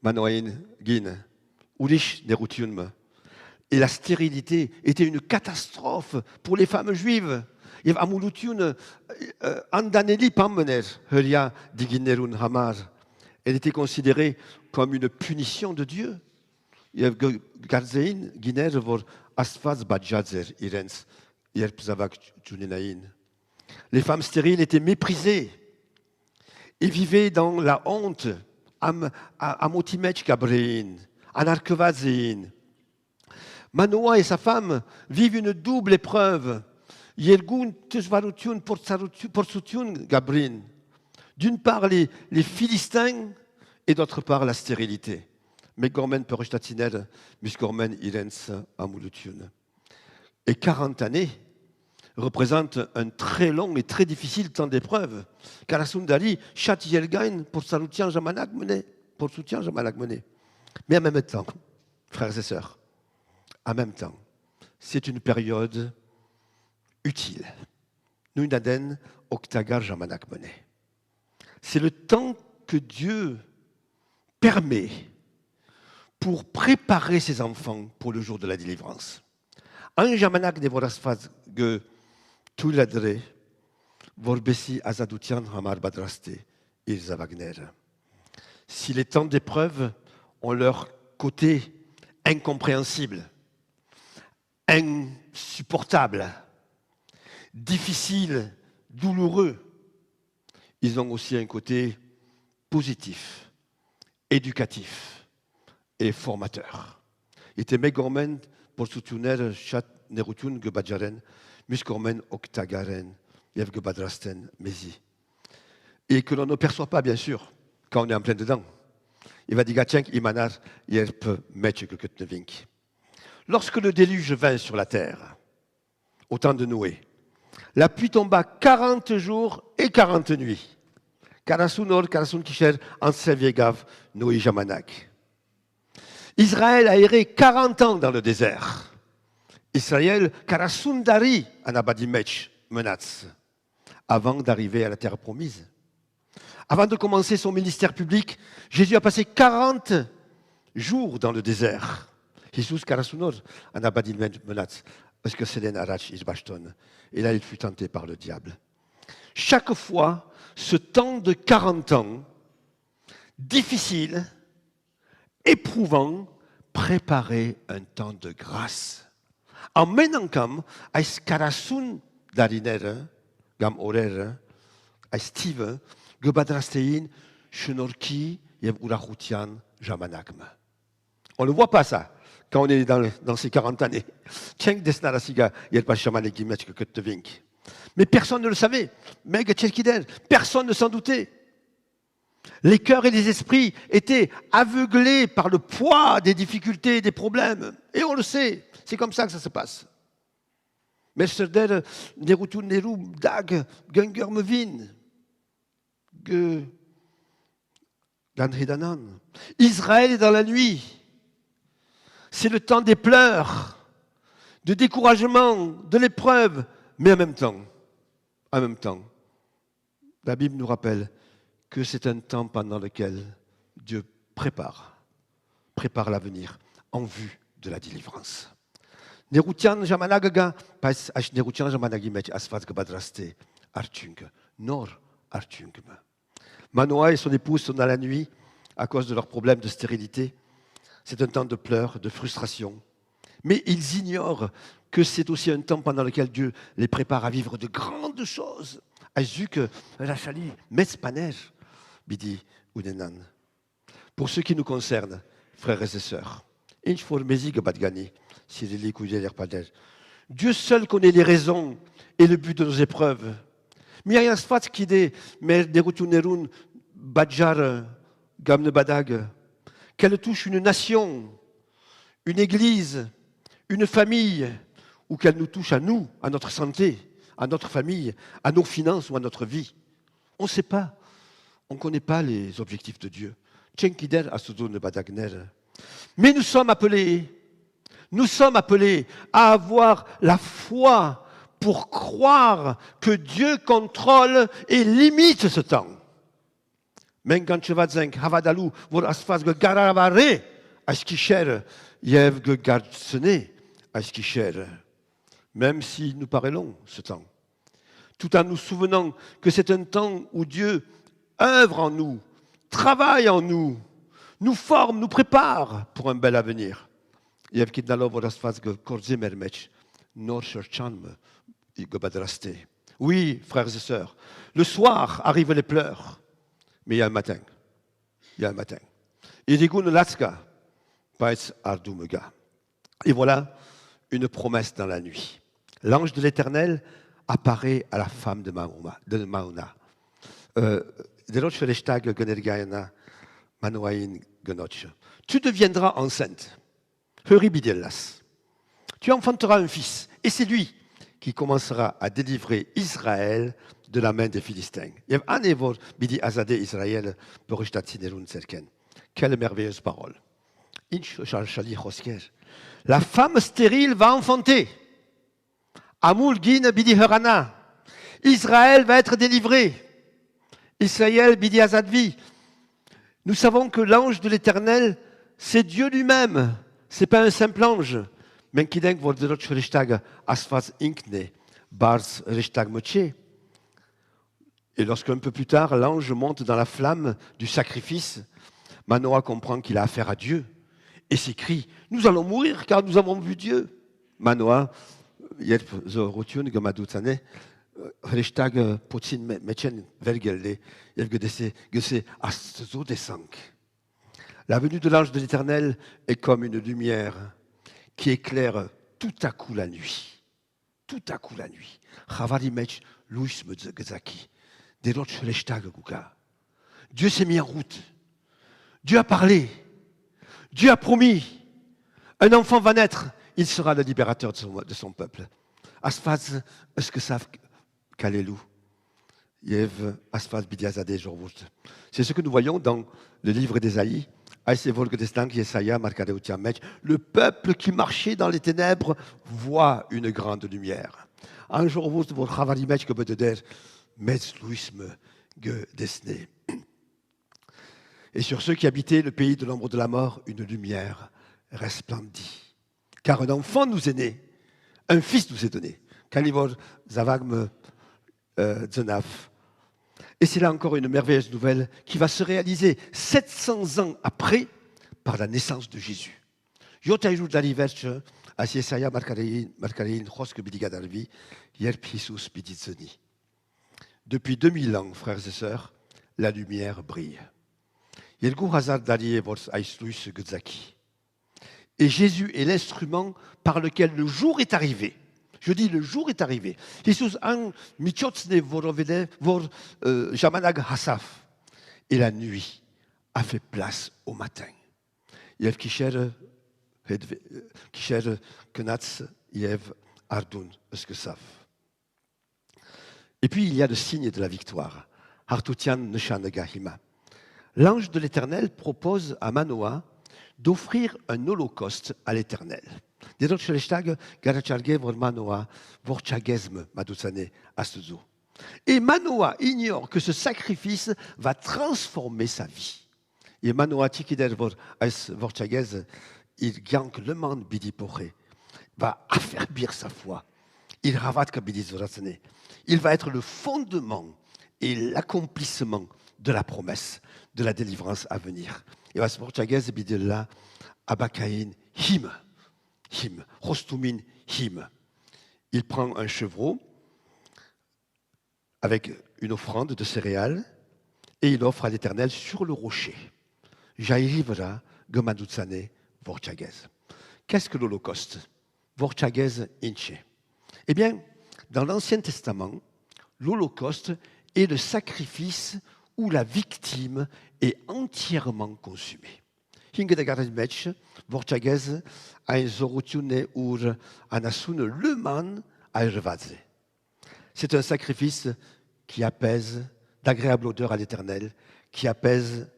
Manoahin, Gin, Ulish, Nerutiun. Et la stérilité était une catastrophe pour les femmes juives. Elle était considérée comme une punition de Dieu. Les femmes stériles étaient méprisées et vivaient dans la honte. Manoah et sa femme vivent une double épreuve. D'une part, les Philistins et d'autre part, la stérilité. Et 40 années représentent un très long et très difficile temps d'épreuve. Mais en même temps, frères et sœurs, en même temps, c'est une période utile. C'est le temps que Dieu permet pour préparer ses enfants pour le jour de la délivrance. Si les temps d'épreuve ont leur côté incompréhensible, insupportable, difficile, douloureux, ils ont aussi un côté positif, éducatif et formateur. Et te megormen porsutuner chat nerutun gebadjaren, muscormen octagaren, yev gebadrasten mezi. Et que l'on ne perçoit pas, bien sûr, quand on est en plein dedans. Il va dire Gatchenk imanar yerp metche que ketnevink. Lorsque le déluge vint sur la terre, au temps de Noé, la pluie tomba 40 jours et 40 nuits. Karasunor, Karasun Kisher, Anseviegav, Noé Jamanak. Israël a erré 40 ans dans le désert. Israël, Karasundari, Anabadimech, Menatz, avant d'arriver à la terre promise. Avant de commencer son ministère public, Jésus a passé 40 jours dans le désert. Jésus Karasunor, Anabadimech, Menatz, parce que Selen Arach Isbashton. Et là, il fut tenté par le diable. Chaque fois, ce temps de 40 ans, difficile, éprouvant, préparait un temps de grâce. En menankam, ais karasun darinere, gam orere, ais Steve, gebadrastein, shenorki, yev urachutian, jamanakm. On ne le voit pas ça, quand on est dans ces 40 années. Mais personne ne le savait. Personne ne s'en doutait. Les cœurs et les esprits étaient aveuglés par le poids des difficultés, des problèmes. Et on le sait, c'est comme ça que ça se passe. Mercedes, Nerutu Neru, Dag, Gunger Mevin, Ganhidanan. Israël est dans la nuit. C'est le temps des pleurs, de découragement, de l'épreuve, mais en même temps, la Bible nous rappelle que c'est un temps pendant lequel Dieu prépare l'avenir en vue de la délivrance. Nerutian jamanagaga, pas nerutian jamanagimech asfat gebadraste, artung, nor artung. Manoah et son épouse sont dans la nuit à cause de leurs problèmes de stérilité. C'est un temps de pleurs, de frustration. Mais ils ignorent que c'est aussi un temps pendant lequel Dieu les prépare à vivre de grandes choses. Azuk, Rachali, Mespanej, Bidi, Udenan. Pour ce qui nous concerne, frères et sœurs, Dieu seul connaît les raisons et le but de nos épreuves. Qu'elle touche une nation, une église, une famille, ou qu'elle nous touche à nous, à notre santé, à notre famille, à nos finances ou à notre vie. On ne sait pas. On ne connaît pas les objectifs de Dieu. Mais nous sommes appelés à avoir la foi pour croire que Dieu contrôle et limite ce temps. Même si nous paraît long, ce temps. Tout en nous souvenant que c'est un temps où Dieu œuvre en nous, travaille en nous, nous forme, nous prépare pour un bel avenir. Oui, frères et sœurs, le soir arrivent les pleurs, mais il y a un matin. Et voilà une promesse dans la nuit. L'ange de l'Éternel apparaît à la femme de Maona. Tu deviendras enceinte. Tu enfanteras un fils, et c'est lui qui commencera à délivrer Israël de la main des Philistins. Quelle merveilleuse parole. La femme stérile va enfanter. Amul gin bidi herana. Israël va être délivré. Israël bidi azadvi. Nous savons que l'ange de l'Éternel, c'est Dieu lui-même. Ce n'est pas un simple ange. Et lorsqu'un peu plus tard, l'ange monte dans la flamme du sacrifice, Manoah comprend qu'il a affaire à Dieu et s'écrie « Nous allons mourir car nous avons vu Dieu ». Manoah, la venue de l'ange de l'Éternel est comme une lumière qui éclaire tout à coup la nuit. Tout à coup la nuit. Dieu s'est mis en route. Dieu a parlé. Dieu a promis. Un enfant va naître. Il sera le libérateur de son peuple. Asfaz, est-ce que ça Kalelou? C'est ce que nous voyons dans le livre d'Ésaïe. Le peuple qui marchait dans les ténèbres voit une grande lumière. Un jour, et sur ceux qui habitaient le pays de l'ombre de la mort, une lumière resplendit. Car un enfant nous est né, un fils nous est donné. Et c'est là encore une merveilleuse nouvelle qui va se réaliser 700 ans après par la naissance de Jésus. Depuis 2000 ans, frères et sœurs, la lumière brille. Et Jésus est l'instrument par lequel le jour est arrivé. Je dis, le jour est arrivé. Et la nuit a fait place au matin. Et puis il y a le signe de la victoire. L'ange de l'Éternel propose à Manoah d'offrir un holocauste à l'Éternel. Et Manoah ignore que ce sacrifice va transformer sa vie. Et Manoah va affermir sa foi. Il va être le fondement et l'accomplissement de la promesse de la délivrance à venir. Et Abakaïn him, Rostumin him. Il prend un chevreau avec une offrande de céréales et il offre à l'Éternel sur le rocher. Jairivra Gomadutsane Vorchagez. Qu'est-ce que l'Holocauste? Vorchagez inche. Eh bien, dans l'Ancien Testament, l'Holocauste est le sacrifice où la victime est entièrement consumée. C'est un sacrifice qui apaise, d'agréable odeur à l'Éternel, qui apaise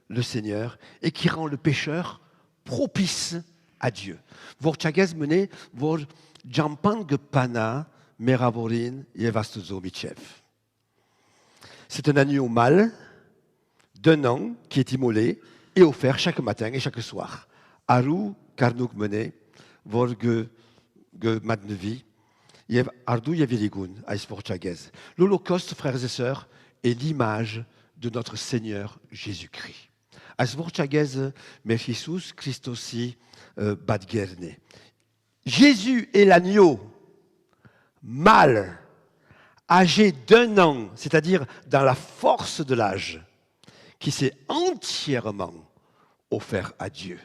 le Seigneur et qui rend le pécheur propice à Dieu. Vorchagez mené vor jampan gepana meravorin yevastuzo michev. C'est un agneau mâle d'un an qui est immolé et offert chaque matin et chaque soir. Aru karnuk mené vor ge madnevi yev ardu yeviligun ais vorchagez. L'Holocauste, frères et sœurs, est l'image de notre Seigneur Jésus-Christ. As vorchagez me Jesus Christosi badgerne. Jésus est l'agneau mâle, âgé d'un an, c'est-à-dire dans la force de l'âge, qui s'est entièrement offert à Dieu.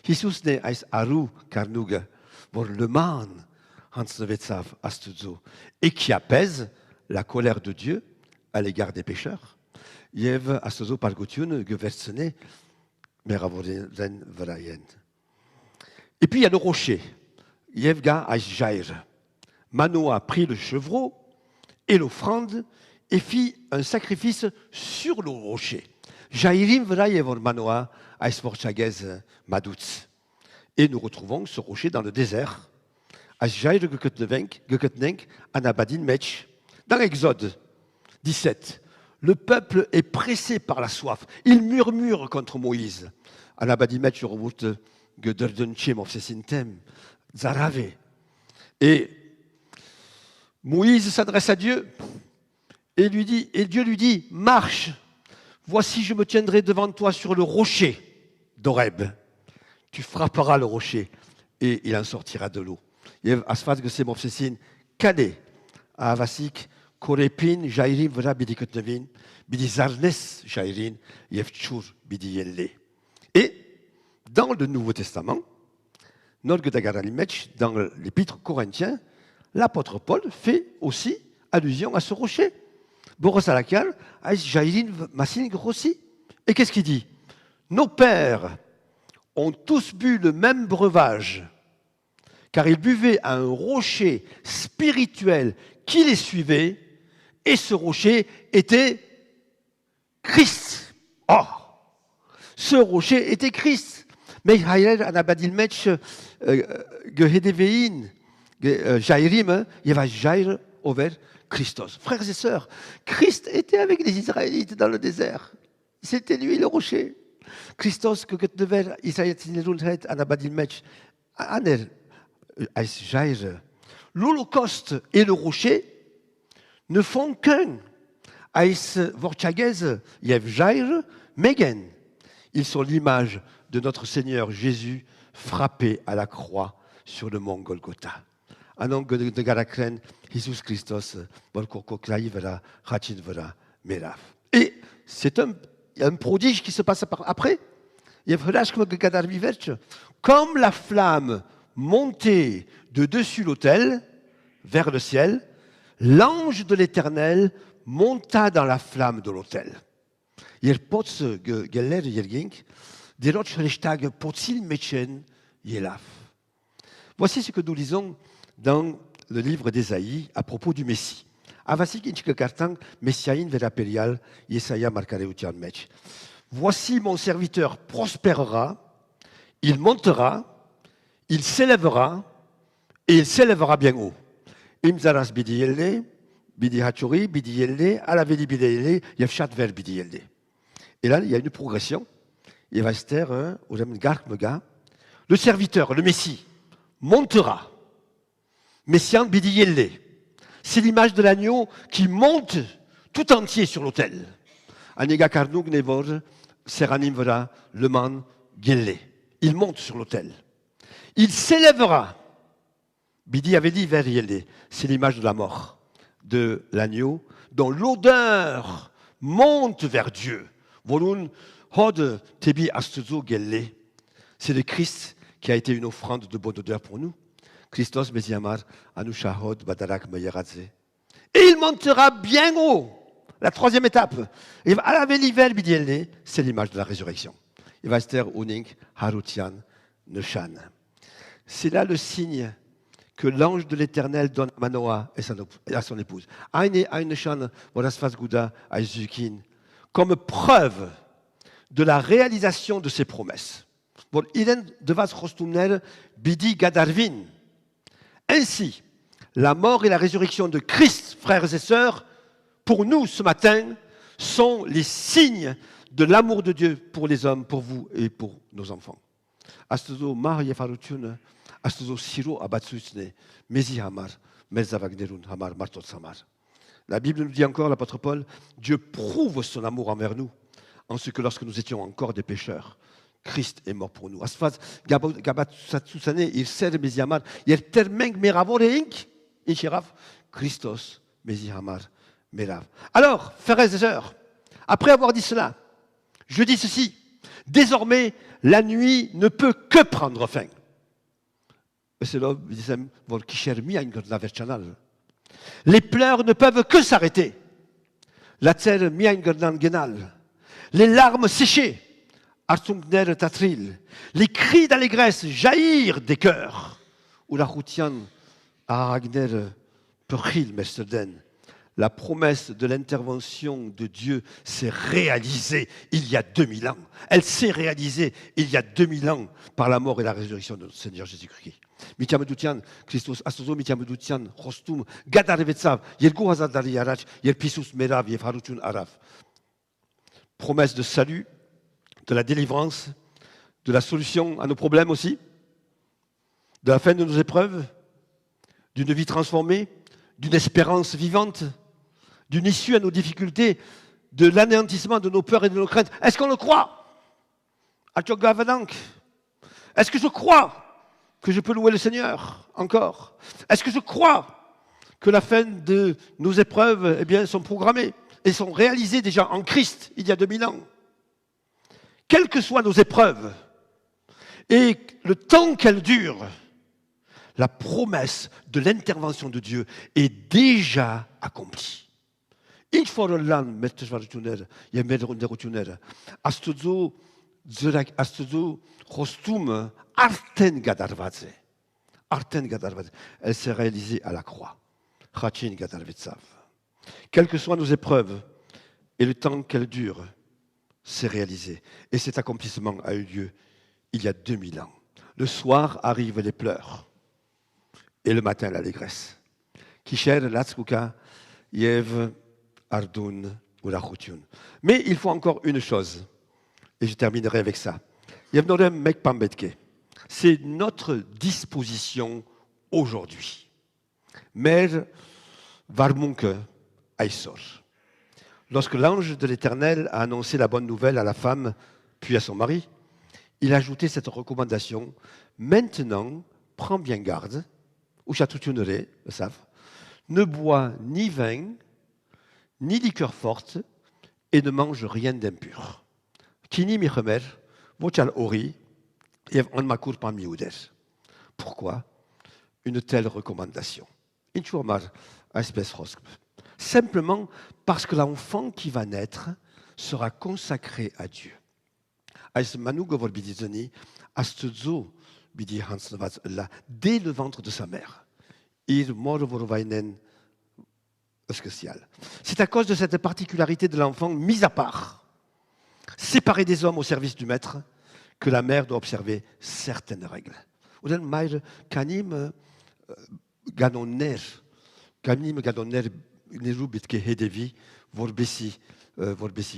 Jesus ne ais aru karnuga vor le man hansnevetsav astuzo, et qui apaise la colère de Dieu à l'égard des pécheurs. Yev astuzo pargutiun geversene meravoren vrayen. Et puis il y a le rocher. Yevga ais jair. Manoah prit le chevreau et l'offrande et fit un sacrifice sur le rocher. Jairim vrayevor Manoah ais vorchagez madutz. Et nous retrouvons ce rocher dans le désert. Ais jair geketnenk anabadin mech. Dans l'Exode 17, le peuple est pressé par la soif. Il murmure contre Moïse. Anabadin mech revut gederdenchem of sesintem zarave. Et Moïse s'adresse à Dieu et Dieu lui dit, marche, voici je me tiendrai devant toi sur le rocher d'Horeb. Tu frapperas le rocher et il en sortira de l'eau. Asfat gesem obsesin kade avasik korepin jairim vra bidikotnevin bidizarnes jairin yevchur bidiyenle. Et dans le Nouveau Testament, Dans l'épître Corinthiens, l'apôtre Paul fait aussi allusion à ce rocher. Et qu'est-ce qu'il dit? Nos pères ont tous bu le même breuvage, car ils buvaient à un rocher spirituel qui les suivait, et ce rocher était Christ. Oh, ce rocher était Christ. Mais Christos. Frères et sœurs, Christ était avec les Israélites dans le désert. C'était lui le rocher. Christos, que devait Israël anabadil match. L'Holocauste et le rocher ne font qu'un. Ils sont l'image de notre Seigneur Jésus frappé à la croix sur le mont Golgotha. Et c'est un prodige qui se passe après. Comme la flamme montait de dessus l'autel vers le ciel, l'ange de l'Éternel monta dans la flamme de l'autel. Voici ce que nous lisons dans le livre d'Ésaïe à propos du Messie. Voici mon serviteur prospérera, il montera, il s'élèvera, et il s'élèvera bien haut. Imzaras bidiyelde, bidi hachori, bidiyelde, alavedi bidiyelde, yefshat ver bidiyelde. Et là, il y a une progression. Il va se taire, le serviteur, le Messie, montera. Messian bidiyelde. C'est l'image de l'agneau qui monte tout entier sur l'autel. Aniga karnug nevor, seranim vera, le man, gelle. Il monte sur l'autel. Il s'élèvera. Bidi avait dit vers yelde. C'est l'image de la mort de l'agneau dont l'odeur monte vers Dieu. Volun hod tebi astuzo gelle. C'est le Christ qui a été une offrande de bonne odeur pour nous. Christos Mesiamar, Anushahod, Badarak, Mayeradze. Et il montera bien haut. La troisième étape. Et à la Vélivel, Bidielne, c'est l'image de la résurrection. Il va se taire Uning, Harutian, Neshan. C'est là le signe que l'ange de l'Éternel donne à Manoah et à son épouse. Comme preuve de la réalisation de ses promesses. Bidi Gadarvin. Ainsi, la mort et la résurrection de Christ, frères et sœurs, pour nous ce matin, sont les signes de l'amour de Dieu pour les hommes, pour vous et pour nos enfants. La Bible nous dit encore, l'apôtre Paul, Dieu prouve son amour envers nous, en ce que lorsque nous étions encore des pécheurs, Christ est mort pour nous. Christos, Merav. Alors, frères et sœurs, après avoir dit cela, je dis ceci. Désormais, la nuit ne peut que prendre fin. Les pleurs ne peuvent que s'arrêter. Les larmes sécher. Les cris d'allégresse jaillir des cœurs. La promesse de l'intervention de Dieu s'est réalisée il y a 2000 ans. Elle s'est réalisée il y a 2000 ans par la mort et la résurrection de notre Seigneur Jésus-Christ. Christos asozo mitiamedutian hostum gadarvetsav yelgu hazadari yarach yelpisus merav yefharuchun araf. Promesse de salut, de la délivrance, de la solution à nos problèmes aussi, de la fin de nos épreuves, d'une vie transformée, d'une espérance vivante, d'une issue à nos difficultés, de l'anéantissement de nos peurs et de nos craintes. Est-ce qu'on le croit? Est-ce que je crois que je peux louer le Seigneur encore? Est-ce que je crois que la fin de nos épreuves sont programmées et sont réalisées déjà en Christ il y a 2000 ans? Quelles que soient nos épreuves Et le temps qu'elle dure, la promesse de l'intervention de Dieu est déjà accomplie. Iets voor een land met de zwaartuner, je met de rotuner. Als het zo rostume, arten gadarvadze. Arten gadarvadze. Elle s'est réalisée à la croix. Chachin gadarvetsav. Quelles que soient nos épreuves et le temps qu'elles durent, c'est réalisé. Et cet accomplissement a eu lieu il y a 2000 ans. Le soir arrivent les pleurs et le matin l'allégresse. Kisher latskuka yev ardoun ou la chutiun. Mais il faut encore une chose, et je terminerai avec ça. Yevnorem mekpambetke. C'est notre disposition aujourd'hui. Mer varmunke aisor. Lorsque l'ange de l'Éternel a annoncé la bonne nouvelle à la femme, puis à son mari, il a ajouté cette recommandation. Maintenant, prends bien garde, ou chatutunere, le savent, ne bois ni vin, ni liqueur forte, et ne mange rien d'impur. Kini michemer, vochal ori, yev an makur pan miudes. Pourquoi une telle recommandation? Simplement parce que l'enfant qui va naître sera consacré à Dieu. Dès le ventre de sa mère. C'est à cause de cette particularité de l'enfant mis à part, séparé des hommes au service du maître, que la mère doit observer certaines règles. Kanim gadoner neru bitke hedevi vorbesi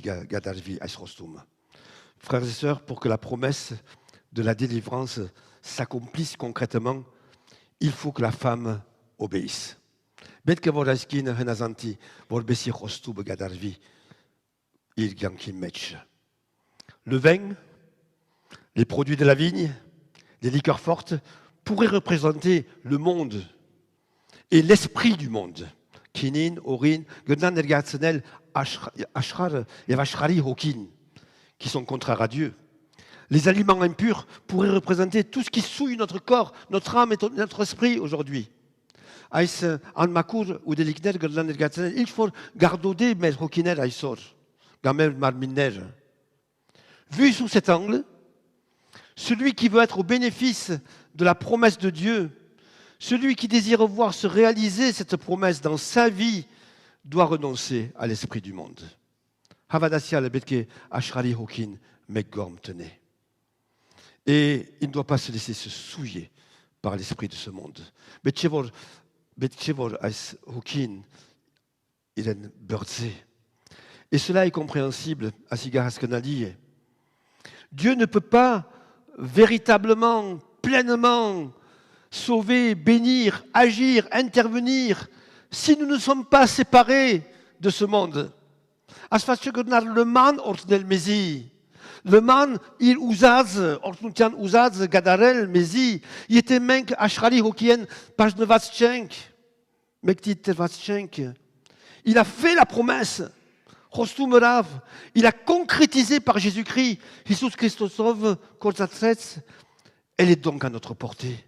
gadarvi aisrostum. Frères et sœurs, pour que la promesse de la délivrance s'accomplisse concrètement, il faut que la femme obéisse. Betke voraskin henazanti vorbesi rostub gadarvi irgankim mech. Le vin, les produits de la vigne, les liqueurs fortes pourraient représenter le monde et l'esprit du monde. Kinin, Orin, Gnan Ergatsenel, Ashrar et Vashrari Hokin, qui sont contraires à Dieu. Les aliments impurs pourraient représenter tout ce qui souille notre corps, notre âme et notre esprit aujourd'hui. Il faut garder mes Hokiner Aïsor, Gamer Marminer. Vu sous cet angle, celui qui veut être au bénéfice de la promesse de Dieu, celui qui désire voir se réaliser cette promesse dans sa vie, doit renoncer à l'esprit du monde. Et il ne doit pas se laisser se souiller par l'esprit de ce monde. Et cela est compréhensible à Sigar Askenali. Dieu ne peut pas véritablement, pleinement sauver, bénir, agir, intervenir si nous ne sommes pas séparés de ce monde. Le man, il uzaz, ortuntian uzaz, gadarel, mezi, il était menk ashrali hokien, page de vatschenk, mektit vatschenk. Il a fait la promesse. Il a concrétisé par Jésus-Christ, Jesus Christosov, Kolzatretz. Elle est donc à notre portée.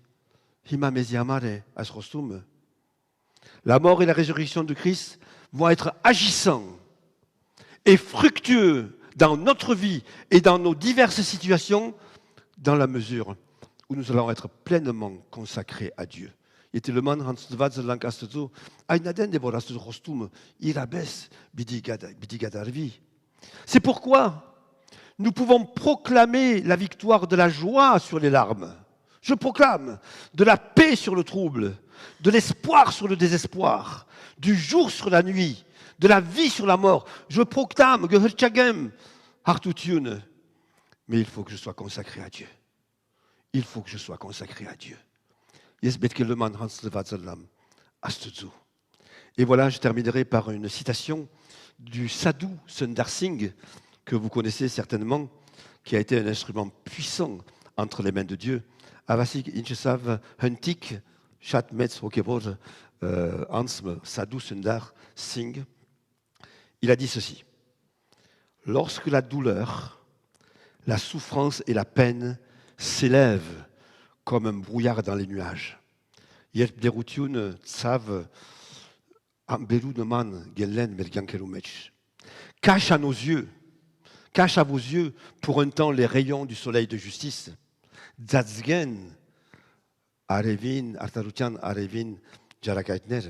La mort et la résurrection de Christ vont être agissants et fructueux dans notre vie et dans nos diverses situations, dans la mesure où nous allons être pleinement consacrés à Dieu. C'est pourquoi nous pouvons proclamer la victoire de la joie sur les larmes. Je proclame de la paix sur le trouble, de l'espoir sur le désespoir, du jour sur la nuit, de la vie sur la mort. Je proclame mais il faut que je sois consacré à Dieu. Il faut que je sois consacré à Dieu. Et voilà, je terminerai par une citation du Sadhu Sundar Singh, que vous connaissez certainement, qui a été un instrument puissant entre les mains de Dieu. Avasik Inchesav Huntik Chatmetz Hokebor Ansm Sadhu Sundar Singh. Il a dit ceci: lorsque la douleur, la souffrance et la peine s'élève comme un brouillard dans les nuages. Ier derutiun tsav amberuneman gelen mergankerumech. Cache à nos yeux, cache à vos yeux pour un temps les rayons du soleil de justice. Zatzgen arevin artarutian arevin jarakaitner.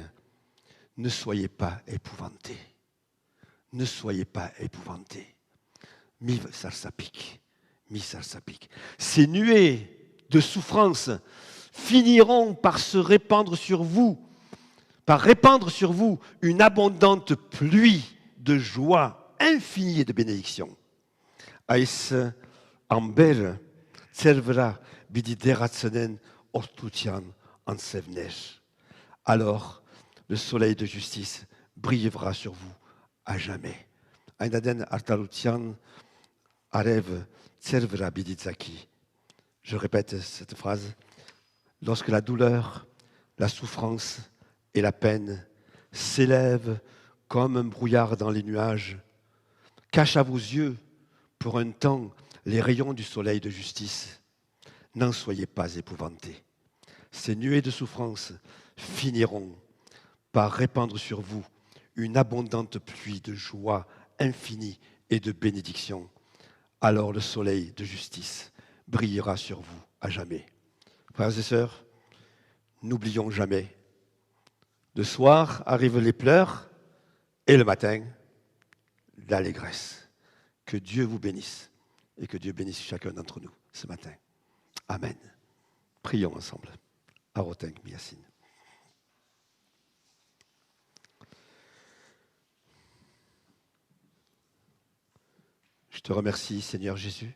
Ne soyez pas épouvantés. Ne soyez pas épouvantés. Mi sarsapik. Ces nuées de souffrance finiront par se répandre sur vous, par répandre sur vous une abondante pluie de joie infinie et de bénédiction. Ais amber servera bidideratsenen ortutian ansevner. Alors, le soleil de justice brillera sur vous à jamais. Ainaden artarutian arev servera biditzaki. Je répète cette phrase. Lorsque la douleur, la souffrance et la peine s'élèvent comme un brouillard dans les nuages, cache à vos yeux pour un temps les rayons du soleil de justice. N'en soyez pas épouvantés. Ces nuées de souffrance finiront par répandre sur vous une abondante pluie de joie infinie et de bénédiction. Alors le soleil de justice brillera sur vous à jamais. Frères et sœurs, n'oublions jamais, le soir arrivent les pleurs et le matin, l'allégresse. Que Dieu vous bénisse et que Dieu bénisse chacun d'entre nous ce matin. Amen. Prions ensemble. Aroteng Miasin. Je te remercie, Seigneur Jésus.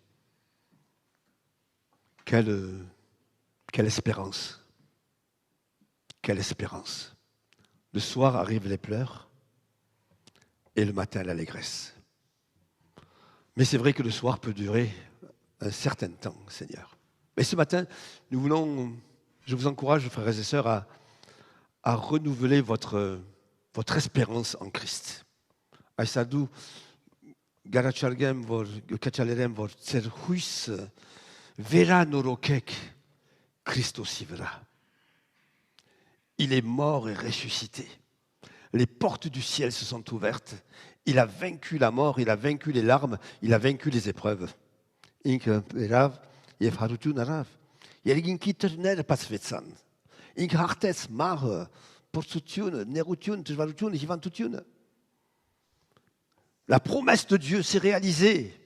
Quelle espérance. Quelle espérance. Le soir arrivent les pleurs et le matin l'allégresse. Mais c'est vrai que le soir peut durer un certain temps, Seigneur. Mais ce matin, je vous encourage, frères et sœurs, à renouveler votre espérance en Christ. Aïsadou, Garachargem, Kachalerem, Tserhuis, Vera Norokek, Christos Ivra. Il est mort et ressuscité. Les portes du ciel se sont ouvertes. Il a vaincu la mort, il a vaincu les larmes, il a vaincu les épreuves. Ink Rav, Yev Harutun Rav. Yergin Kitterner Pasvetsan. Ink Hartes Mar, Portsutun, Nerutun, Tjvarutun, Hivantutun. La promesse de Dieu s'est réalisée.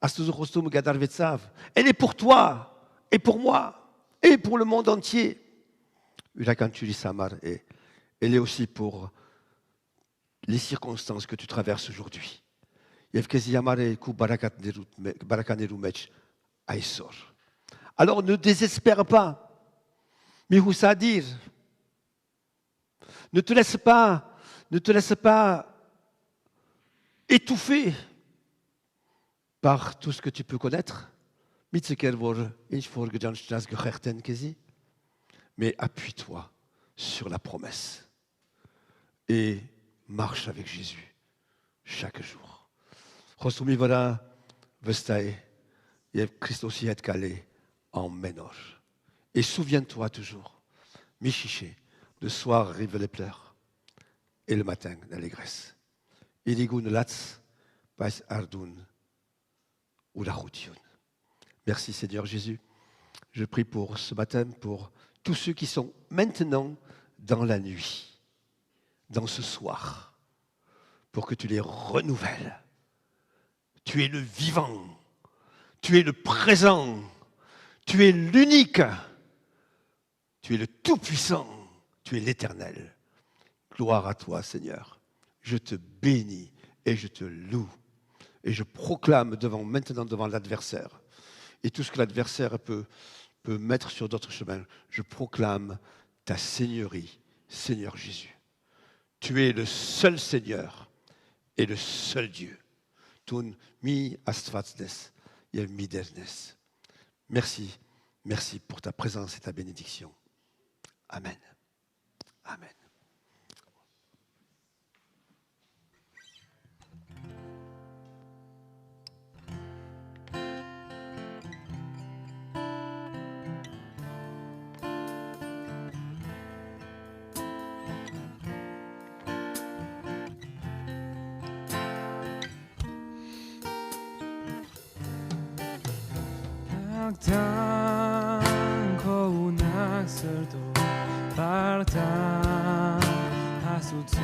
Astuzorostum Gadarvetsav. Elle est pour toi, et pour moi, et pour le monde entier. Urakanturi Samar, et elle est aussi pour les circonstances que tu traverses aujourd'hui. Alors ne désespère pas. Mihousadir. Ne te laisse pas étouffé par tout ce que tu peux connaître. Mais appuie-toi sur la promesse et marche avec Jésus chaque jour. Christos y calé en Ménor. Et souviens-toi toujours, Michiché, le soir arrivent les pleurs et le matin l'allégresse. Merci Seigneur Jésus. Je prie pour ce matin, pour tous ceux qui sont maintenant dans la nuit, dans ce soir, pour que tu les renouvelles. Tu es le vivant, tu es le présent, tu es l'unique, tu es le tout-puissant, tu es l'éternel. Gloire à toi Seigneur. Je te bénis et je te loue. Et je proclame maintenant devant l'adversaire. Et tout ce que l'adversaire peut mettre sur d'autres chemins, je proclame ta seigneurie, Seigneur Jésus. Tu es le seul Seigneur et le seul Dieu. Tun mi astvatsnes, yel midernes. Merci, merci pour ta présence et ta bénédiction. Amen. Amen. 막단 고운 학설도 발단 하수도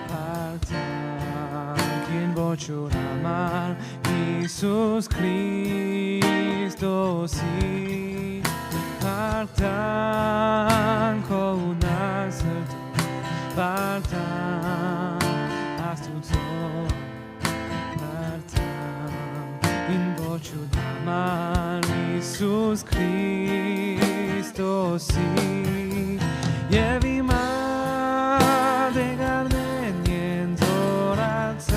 발단 긴 보초라만 이수스 그리스도시 발단 고운 학설도 발단 하수도 인보주나만 이수스 그리스도시 예비마 대가는 옌도라타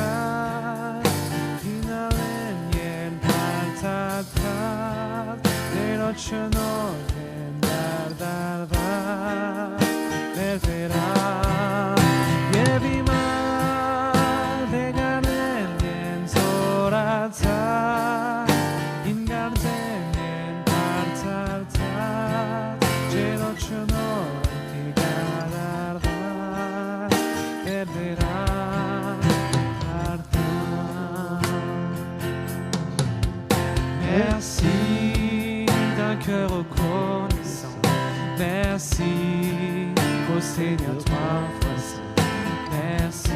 이나는 옌 발타타 내로쳐노 렌달달바 벨베라 예비마 대가는 옌도라타 인간생엔 발타타 제로쳐노 기가라라 벨베라 발타 Merci d'un cœur reconnaissant. Merci au Seigneur trois fois saint. Merci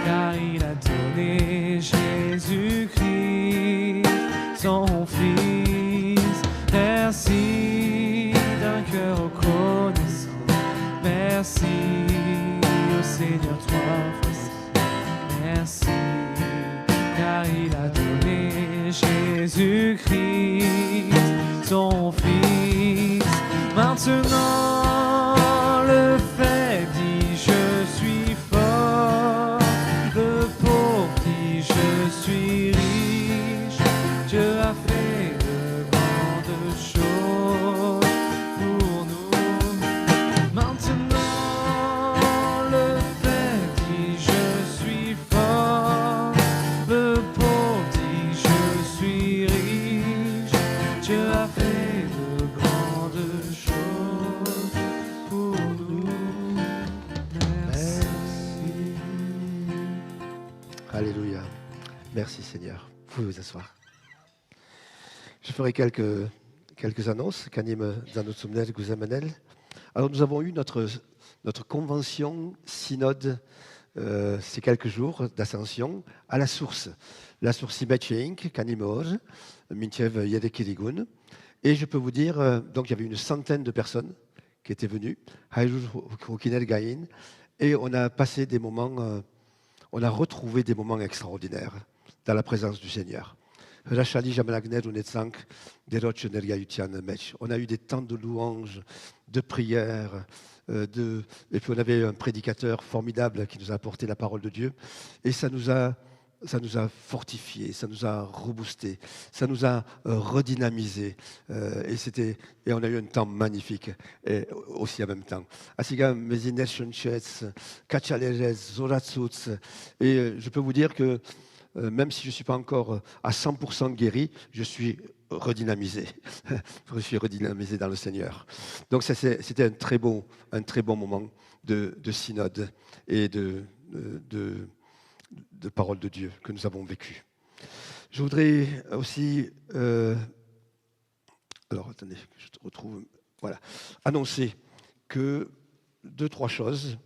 car il a donné Jésus-Christ, son Fils. Merci d'un cœur reconnaissant. Merci au Seigneur trois fois saint. Merci car il a donné Jésus-Christ, son Fils. Maintenant, le fait dit je suis fort, le pauvre dit je suis riche. Dieu a fait de grandes choses pour nous. Maintenant, le fait dit je suis fort, le pauvre dit je suis riche. Dieu a fait de grandes choses pour nous. Merci. Alléluia. Merci Seigneur. Vous pouvez vous asseoir. Je ferai quelques annonces qu'anime Zanotsoumnel Gouzamanel. Alors nous avons eu notre convention synode ces quelques jours d'ascension à la source Imetcheink, Kanimor, Mintchev Yedekirigun. Et je peux vous dire, donc il y avait une centaine de personnes qui étaient venues, et on a passé des moments, on a retrouvé des moments extraordinaires dans la présence du Seigneur. On a eu des temps de louanges, de prières, et puis on avait un prédicateur formidable qui nous a apporté la parole de Dieu, et ça nous a fortifiés, ça nous a reboostés, ça nous a redynamisés, et on a eu un temps magnifique, et aussi en même temps. Asiga Mezineshunchets, Kachaleres, Zoratsuts, et je peux vous dire que même si je ne suis pas encore à 100% guéri, je suis redynamisé. Je suis redynamisé dans le Seigneur. Donc c'était un très bon moment de synode et de parole de Dieu que nous avons vécu. Je voudrais aussi, alors attendez, je retrouve, voilà, annoncer que 2-3 choses.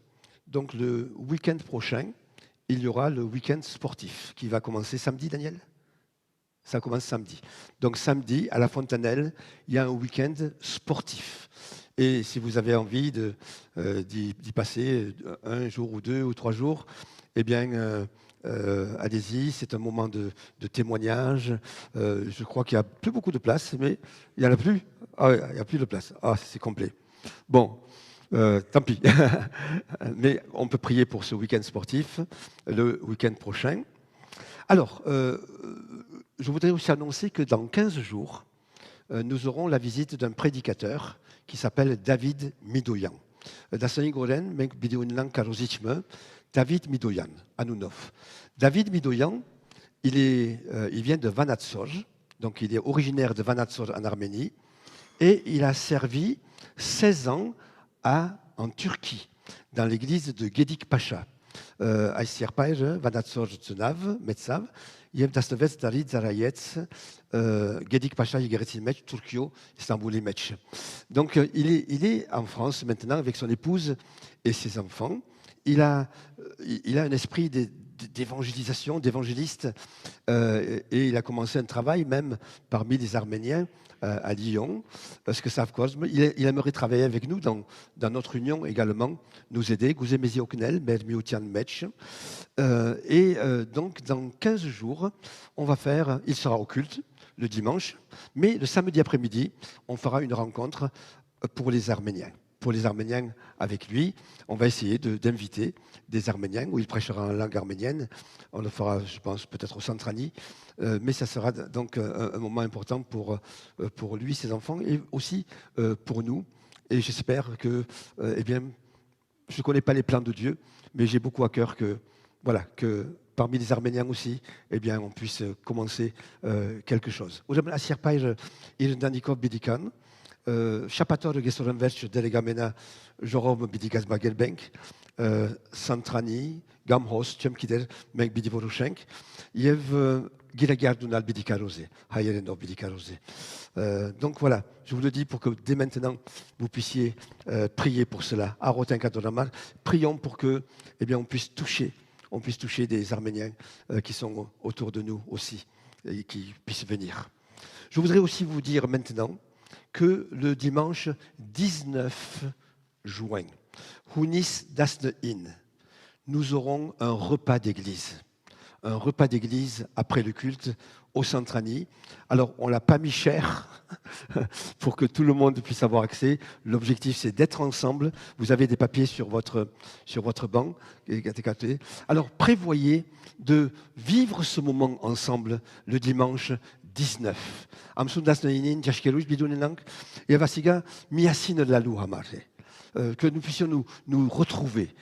Donc le week-end prochain, il y aura le week-end sportif qui va commencer samedi, Daniel ? Ça commence samedi. Donc samedi, à la Fontanelle, il y a un week-end sportif. Et si vous avez envie d'y passer un jour ou 2 ou 3 jours, eh bien, allez-y, c'est un moment de témoignage. Je crois qu'il n'y a plus beaucoup de place, mais il n'y en a plus. Ah, il n'y a plus de place. Ah, c'est complet. Bon. Tant pis. Mais on peut prier pour ce week-end sportif, le week-end prochain. Alors, je voudrais aussi annoncer que dans 15 jours, nous aurons la visite d'un prédicateur qui s'appelle David Midoyan. David Midoyan, à Nounov. David Midoyan, il vient de Vanatsoj, donc il est originaire de Vanatsoj en Arménie, et il a servi 16 ans en Turquie, dans l'église de Gedik Pacha. Aisierpaire, Vanatsor Tsunav, Metsav, Yev Dasnevet, Darid, Zarayetz, Gedik Pacha, Yigeretzin Mech, Turkio, Istanbul Mech. Donc il est en France maintenant avec son épouse et ses enfants. Il a un esprit d'évangélisation, d'évangéliste, et il a commencé un travail même parmi les Arméniens à Lyon, parce que il aimerait travailler avec nous dans notre union également, nous aider. Gouzemezi Oknel, Mermiutian Mech. Donc dans 15 jours, il sera au culte le dimanche, mais le samedi après-midi, on fera une rencontre pour les Arméniens. Pour les Arméniens avec lui, on va essayer d'inviter des Arméniens où il prêchera en langue arménienne. On le fera, je pense, peut-être au Centrani, mais ça sera donc un moment important pour lui, ses enfants, et aussi pour nous. Et j'espère que, je ne connais pas les plans de Dieu, mais j'ai beaucoup à cœur que parmi les Arméniens aussi, on puisse commencer quelque chose. Aujourd'hui, à Sierpaï, il Danikov Bidikan. Chapator Gesorenverch Delegamena Jorom Bidigas Bagelbenk, Santrani, Gamhos, Tchemkider, Menk Bidivorushenk, Yev Giregardunal Bidikarose, Hayerendo Bidikarose. Donc voilà, je vous le dis pour que dès maintenant vous puissiez prier pour cela. Arotin Kadoramar, prions pour que on puisse toucher des Arméniens qui sont autour de nous aussi et qui puissent venir. Je voudrais aussi vous dire maintenant que le dimanche 19 juin, Hunis Dasne In, nous aurons un repas d'église. Un repas d'église après le culte au Centrani. Alors, on ne l'a pas mis cher pour que tout le monde puisse avoir accès. L'objectif, c'est d'être ensemble. Vous avez des papiers sur votre banc. Alors, prévoyez de vivre ce moment ensemble le dimanche 19. Que nous puissions nous retrouver,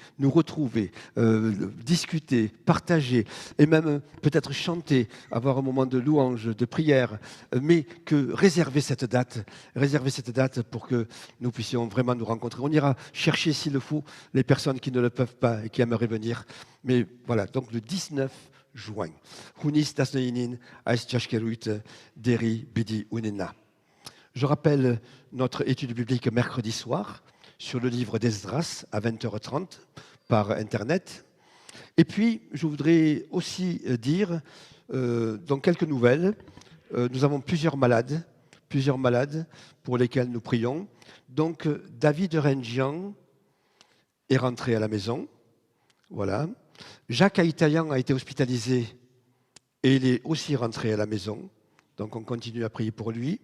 discuter, partager, et même peut-être chanter, avoir un moment de louange, de prière, mais que réserver cette date pour que nous puissions vraiment nous rencontrer. On ira chercher, s'il le faut, les personnes qui ne le peuvent pas et qui aimeraient venir. Mais voilà, donc le 19 juin. Hunis Dasneinin, Aïs Deri Bidi Unina. Je rappelle notre étude biblique mercredi soir sur le livre d'Esdras à 20h30 par Internet. Et puis, je voudrais aussi dire, dans quelques nouvelles, nous avons plusieurs malades pour lesquels nous prions. Donc, David Rengian est rentré à la maison. Voilà. Jacques Aïtayan a été hospitalisé et il est aussi rentré à la maison. Donc, on continue à prier pour lui.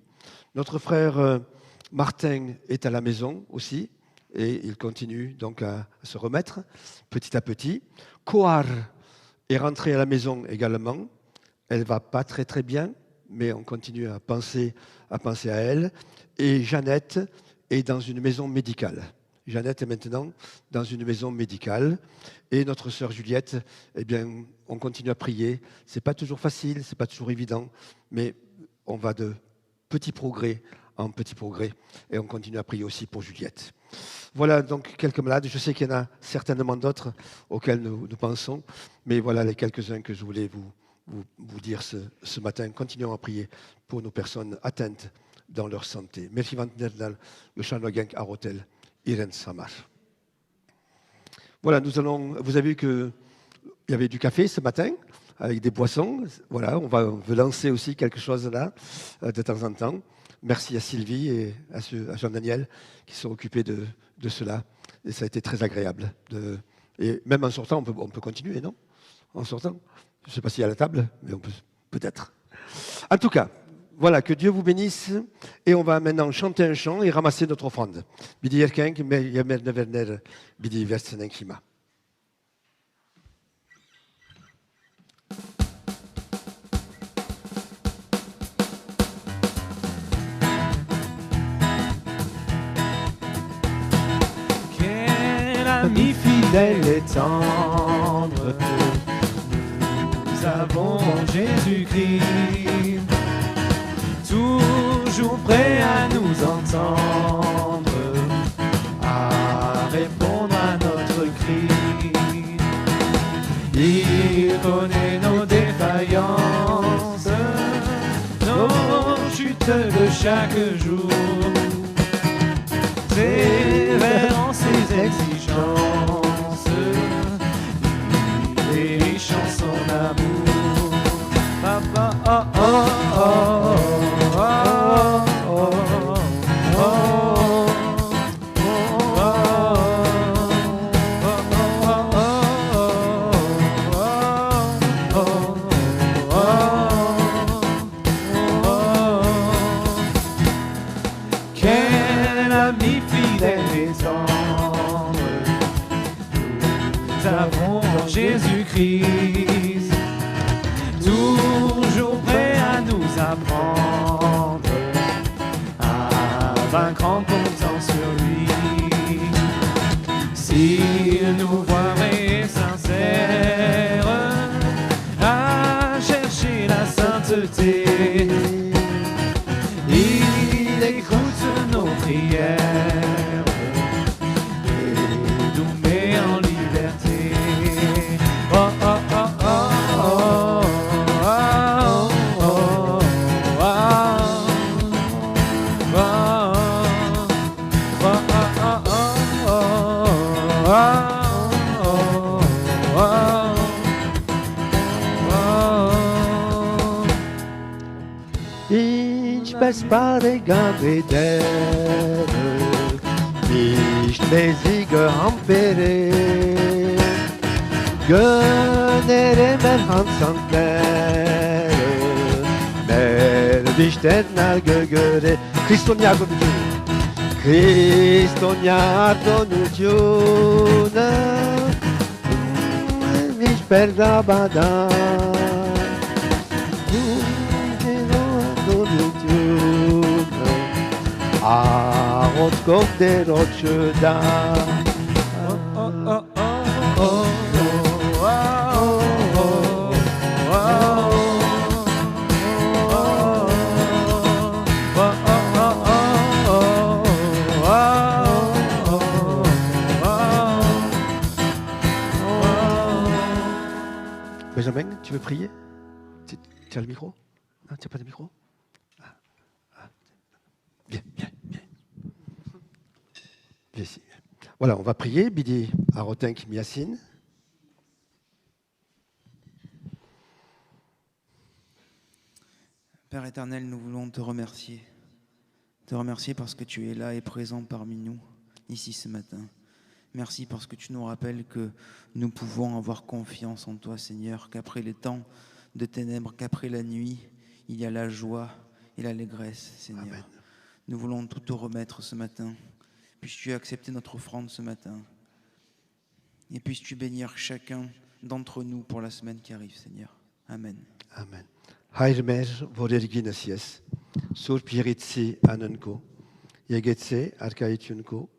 Notre frère Martin est à la maison aussi. Et il continue donc à se remettre petit à petit. Kohar est rentrée à la maison également. Elle ne va pas très très bien, mais on continue à penser à elle. Et Jeannette est dans une maison médicale. Jeannette est maintenant dans une maison médicale. Et notre sœur Juliette, on continue à prier. Ce n'est pas toujours facile, ce n'est pas toujours évident, mais on va de petits progrès en petits progrès. Et on continue à prier aussi pour Juliette. Voilà donc quelques malades. Je sais qu'il y en a certainement d'autres auxquels nous pensons, mais voilà les quelques-uns que je voulais vous dire ce matin. Continuons à prier pour nos personnes atteintes dans leur santé. Merci Vandernal, Yoshanogeng Arotel, Irène Samar. Voilà, vous avez vu qu'il y avait du café ce matin avec des boissons. Voilà, on veut lancer aussi quelque chose là de temps en temps. Merci à Sylvie et à Jean-Daniel qui sont occupés de cela. Et ça a été très agréable. Et même en sortant, on peut continuer, non? En sortant. Je ne sais pas s'il y a la table, mais on peut peut-être. En tout cas, voilà, que Dieu vous bénisse. Et on va maintenant chanter un chant et ramasser notre offrande. Bidi Yerkenk, Yamer Neverner, Bidi Versenenkima. Ami fidèle et tendre, nous avons Jésus-Christ, toujours prêt à nous entendre, à répondre à notre cri. chaque jour. Révérant ses exigences, il est riche en son amour. Papa, oh, oh, oh, oh, oh, oh, quel ami fidèle et tendre nous avons dans Jésus-Christ, toujours prêt à nous apprendre à vaincre en comptant sur lui. S'il nous voit vrai et sincère à chercher la sainteté, il écoute nos prières et nous met en liberté. Oh, oh, oh, oh, oh, oh, oh, oh, Ich bespare Gabriel, nicht bezige Ampere, Gönere mer hansantere, mer vişterner gögöre, Kristonia gonucuna, Kristonia gonucuna, viş per rabada. Arotskov de Rocheda. Benjamin, tu veux prier? Tu as le micro? Non, tu n'as pas de micro? Bien, bien, bien. Viens ici. Voilà, on va prier. Bidi Arotenk Miassine. Père éternel, nous voulons te remercier. Te remercier parce que tu es là et présent parmi nous, ici ce matin. Merci parce que tu nous rappelles que nous pouvons avoir confiance en toi, Seigneur, qu'après les temps de ténèbres, qu'après la nuit, il y a la joie et l'allégresse, Seigneur. Amen. Nous voulons tout te remettre ce matin. Puisses-tu accepter notre offrande ce matin. Et puisses-tu bénir chacun d'entre nous pour la semaine qui arrive, Seigneur. Amen. Amen. Hayr vorerginasies, sur piritsi ananko, yegetse arkaitunko,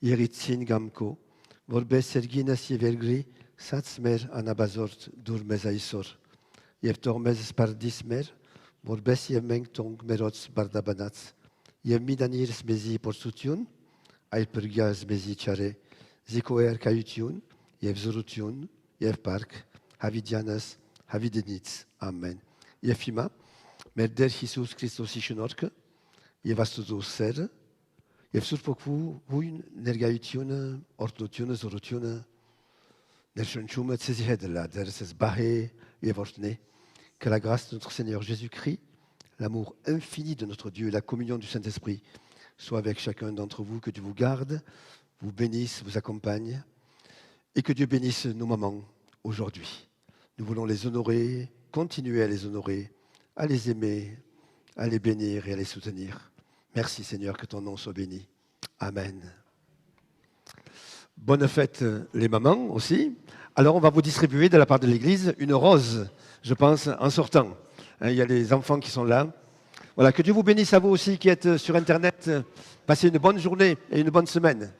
yeritsin gamko, vorbe serginasi vergri, satsmer anabazort durmezaisor, yevtormez spardismer, vorbes yevmengtong merots bardabanats, Yevmidanir smezi porsutyun, aypergia smezi çare, zikoer kayutyun, yevzorutyun, yevpark, havidianas, havidenits. Amen. Yefima, merder Jesus Christos işinork, yevastuzo ser, yevsurpokvu huyun nergayutyun, ortlotyun, zorutyun, nershonchum tsezihedela, derses bahe, yevortne, que la grâce de notre Seigneur Jésus-Christ, l'amour infini de notre Dieu et la communion du Saint-Esprit soit avec chacun d'entre vous, que Dieu vous garde, vous bénisse, vous accompagne, et que Dieu bénisse nos mamans aujourd'hui. Nous voulons les honorer, continuer à les honorer, à les aimer, à les bénir et à les soutenir. Merci Seigneur, que ton nom soit béni. Amen. Bonne fête les mamans aussi. Alors on va vous distribuer de la part de l'Église une rose, je pense, en sortant. Il y a les enfants qui sont là. Voilà, que Dieu vous bénisse à vous aussi qui êtes sur Internet. Passez une bonne journée et une bonne semaine.